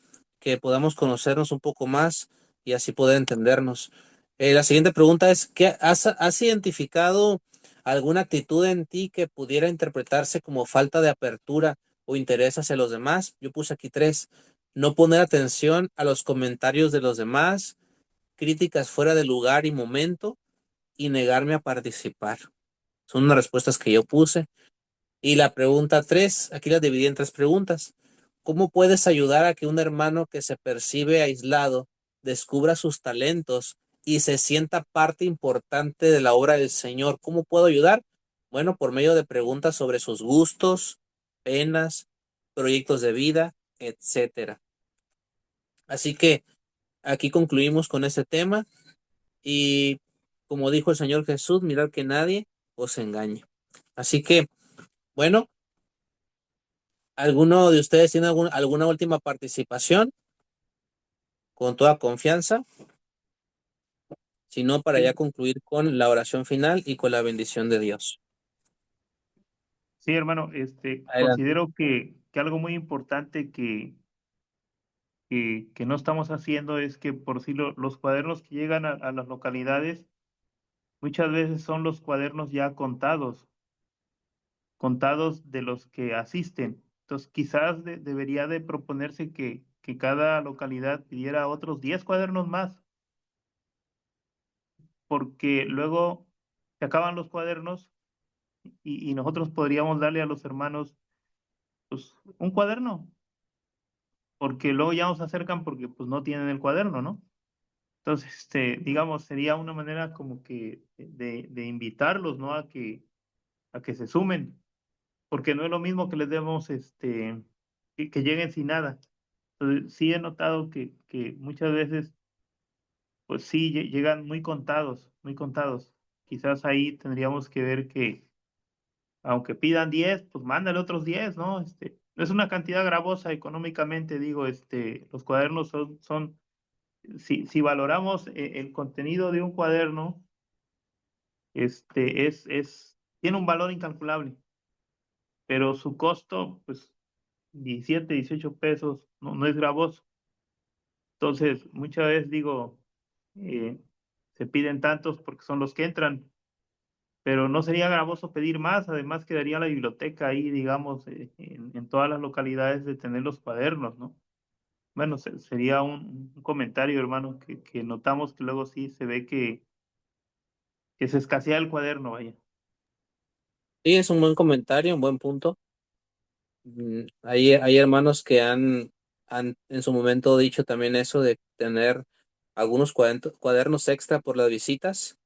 que podamos conocernos un poco más y así poder entendernos. La siguiente pregunta es, ¿has identificado alguna actitud en ti que pudiera interpretarse como falta de apertura o interés hacia los demás? Yo puse aquí tres. No poner atención a los comentarios de los demás, críticas fuera de lugar y momento y negarme a participar. Son unas respuestas que yo puse. Y la pregunta tres, aquí la dividí en tres preguntas. ¿Cómo puedes ayudar a que un hermano que se percibe aislado descubra sus talentos y se sienta parte importante de la obra del Señor? ¿Cómo puedo ayudar? Bueno, por medio de preguntas sobre sus gustos, penas, proyectos de vida, etcétera. Así que aquí concluimos con este tema y como dijo el Señor Jesús, mirad que nadie os engañe. Así que, bueno, ¿alguno de ustedes tiene alguna última participación? Con toda confianza, sino para ya Sí, concluir con la oración final y con la bendición de Dios. sí, hermano, Adelante. considero que algo muy importante que no estamos haciendo es que por si los cuadernos que llegan a las localidades muchas veces son los cuadernos ya contados de los que asisten. Entonces, quizás debería de proponerse que cada localidad pidiera otros 10 cuadernos más, porque luego se acaban los cuadernos y nosotros podríamos darle a los hermanos pues, un cuaderno, porque luego ya nos acercan porque pues no tienen el cuaderno, ¿no? Entonces, digamos, sería una manera como que de invitarlos, ¿no? A que se sumen, porque no es lo mismo que les demos, que lleguen sin nada. Entonces, sí he notado que muchas veces, pues sí, llegan muy contados, muy contados. Quizás ahí tendríamos que ver que, aunque pidan 10 pues mándale otros 10, ¿no? No es una cantidad gravosa económicamente, digo, los cuadernos si valoramos el contenido de un cuaderno, tiene un valor incalculable, pero su costo, pues 17 18 pesos, no es gravoso. Entonces, muchas veces digo, eh, se piden tantos porque son los que entran, pero no sería gravoso pedir más, además quedaría la biblioteca ahí, digamos, en todas las localidades de tener los cuadernos, ¿no? Bueno, sería un comentario, hermano, que notamos que luego sí se ve que se escasea el cuaderno, vaya. Sí, es un buen comentario, un buen punto. Hay hermanos que han en su momento dicho también eso de tener algunos cuadernos extra por las visitas.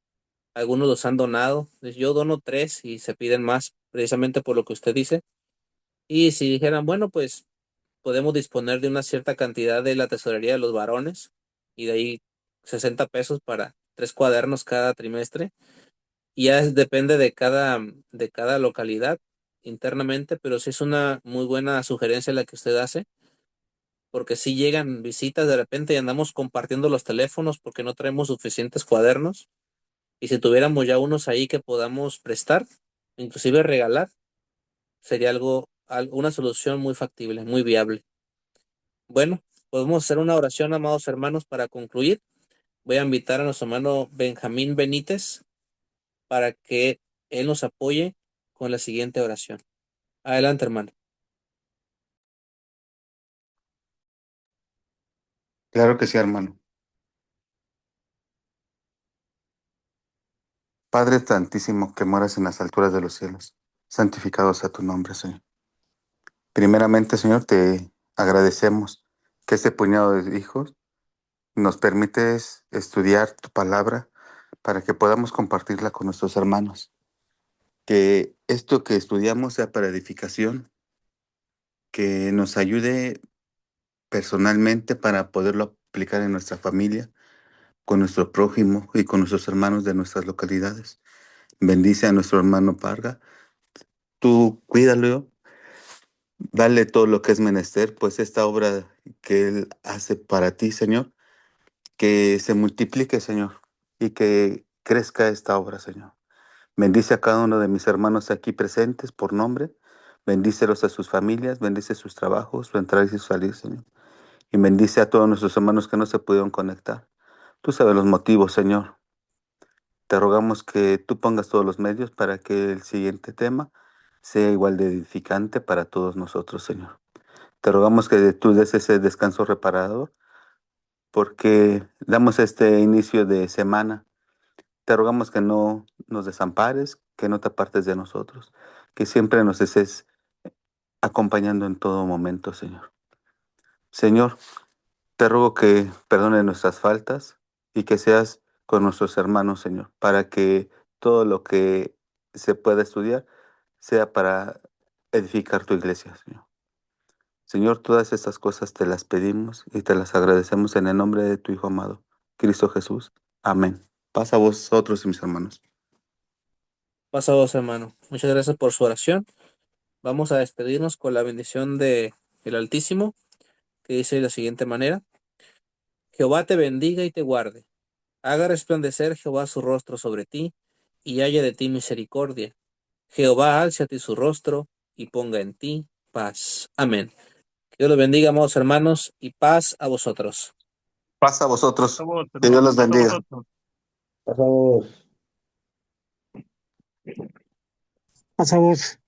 Algunos los han donado. Yo dono 3 y se piden más, precisamente por lo que usted dice. Y si dijeran, bueno, pues podemos disponer de una cierta cantidad de la tesorería de los varones y de ahí 60 pesos para 3 cuadernos cada trimestre. Y ya depende de cada localidad internamente, pero sí es una muy buena sugerencia la que usted hace, porque si llegan visitas de repente y andamos compartiendo los teléfonos porque no traemos suficientes cuadernos. Y si tuviéramos ya unos ahí que podamos prestar, inclusive regalar, sería una solución muy factible, muy viable. Bueno, podemos hacer una oración, amados hermanos, para concluir. Voy a invitar a nuestro hermano Benjamín Benítez para que él nos apoye con la siguiente oración. Adelante, hermano. Claro que sí, hermano. Padre Santísimo que moras en las alturas de los cielos, santificado sea tu nombre, Señor. Primeramente, Señor, te agradecemos que este puñado de hijos nos permites estudiar tu palabra para que podamos compartirla con nuestros hermanos. Que esto que estudiamos sea para edificación, que nos ayude personalmente para poderlo aplicar en nuestra familia, con nuestro prójimo y con nuestros hermanos de nuestras localidades. Bendice a nuestro hermano Parga. Tú cuídalo, dale todo lo que es menester, pues esta obra que Él hace para ti, Señor, que se multiplique, Señor, y que crezca esta obra, Señor. Bendice a cada uno de mis hermanos aquí presentes por nombre. Bendícelos a sus familias, bendice sus trabajos, su entrada y su salir, Señor. Y bendice a todos nuestros hermanos que no se pudieron conectar. Tú sabes los motivos, Señor. Te rogamos que tú pongas todos los medios para que el siguiente tema sea igual de edificante para todos nosotros, Señor. Te rogamos que tú des ese descanso reparador, porque damos este inicio de semana. Te rogamos que no nos desampares, que no te apartes de nosotros, que siempre nos estés acompañando en todo momento, Señor. Señor, te ruego que perdone nuestras faltas y que seas con nuestros hermanos, Señor, para que todo lo que se pueda estudiar sea para edificar tu iglesia, Señor. Señor, todas estas cosas te las pedimos y te las agradecemos en el nombre de tu Hijo amado, Cristo Jesús. Amén. Pasa a vosotros y mis hermanos. Pasa a vos, hermano. Muchas gracias por su oración. Vamos a despedirnos con la bendición de el Altísimo, que dice de la siguiente manera: Jehová te bendiga y te guarde. Haga resplandecer Jehová su rostro sobre ti y haya de ti misericordia. Jehová alce a ti su rostro y ponga en ti paz. Amén. Que Dios los bendiga, amados hermanos, y paz a vosotros. Pasa a vosotros. Por favor, Que Dios los hermanos, a bendiga. vosotros. Pasados. Pasa vos.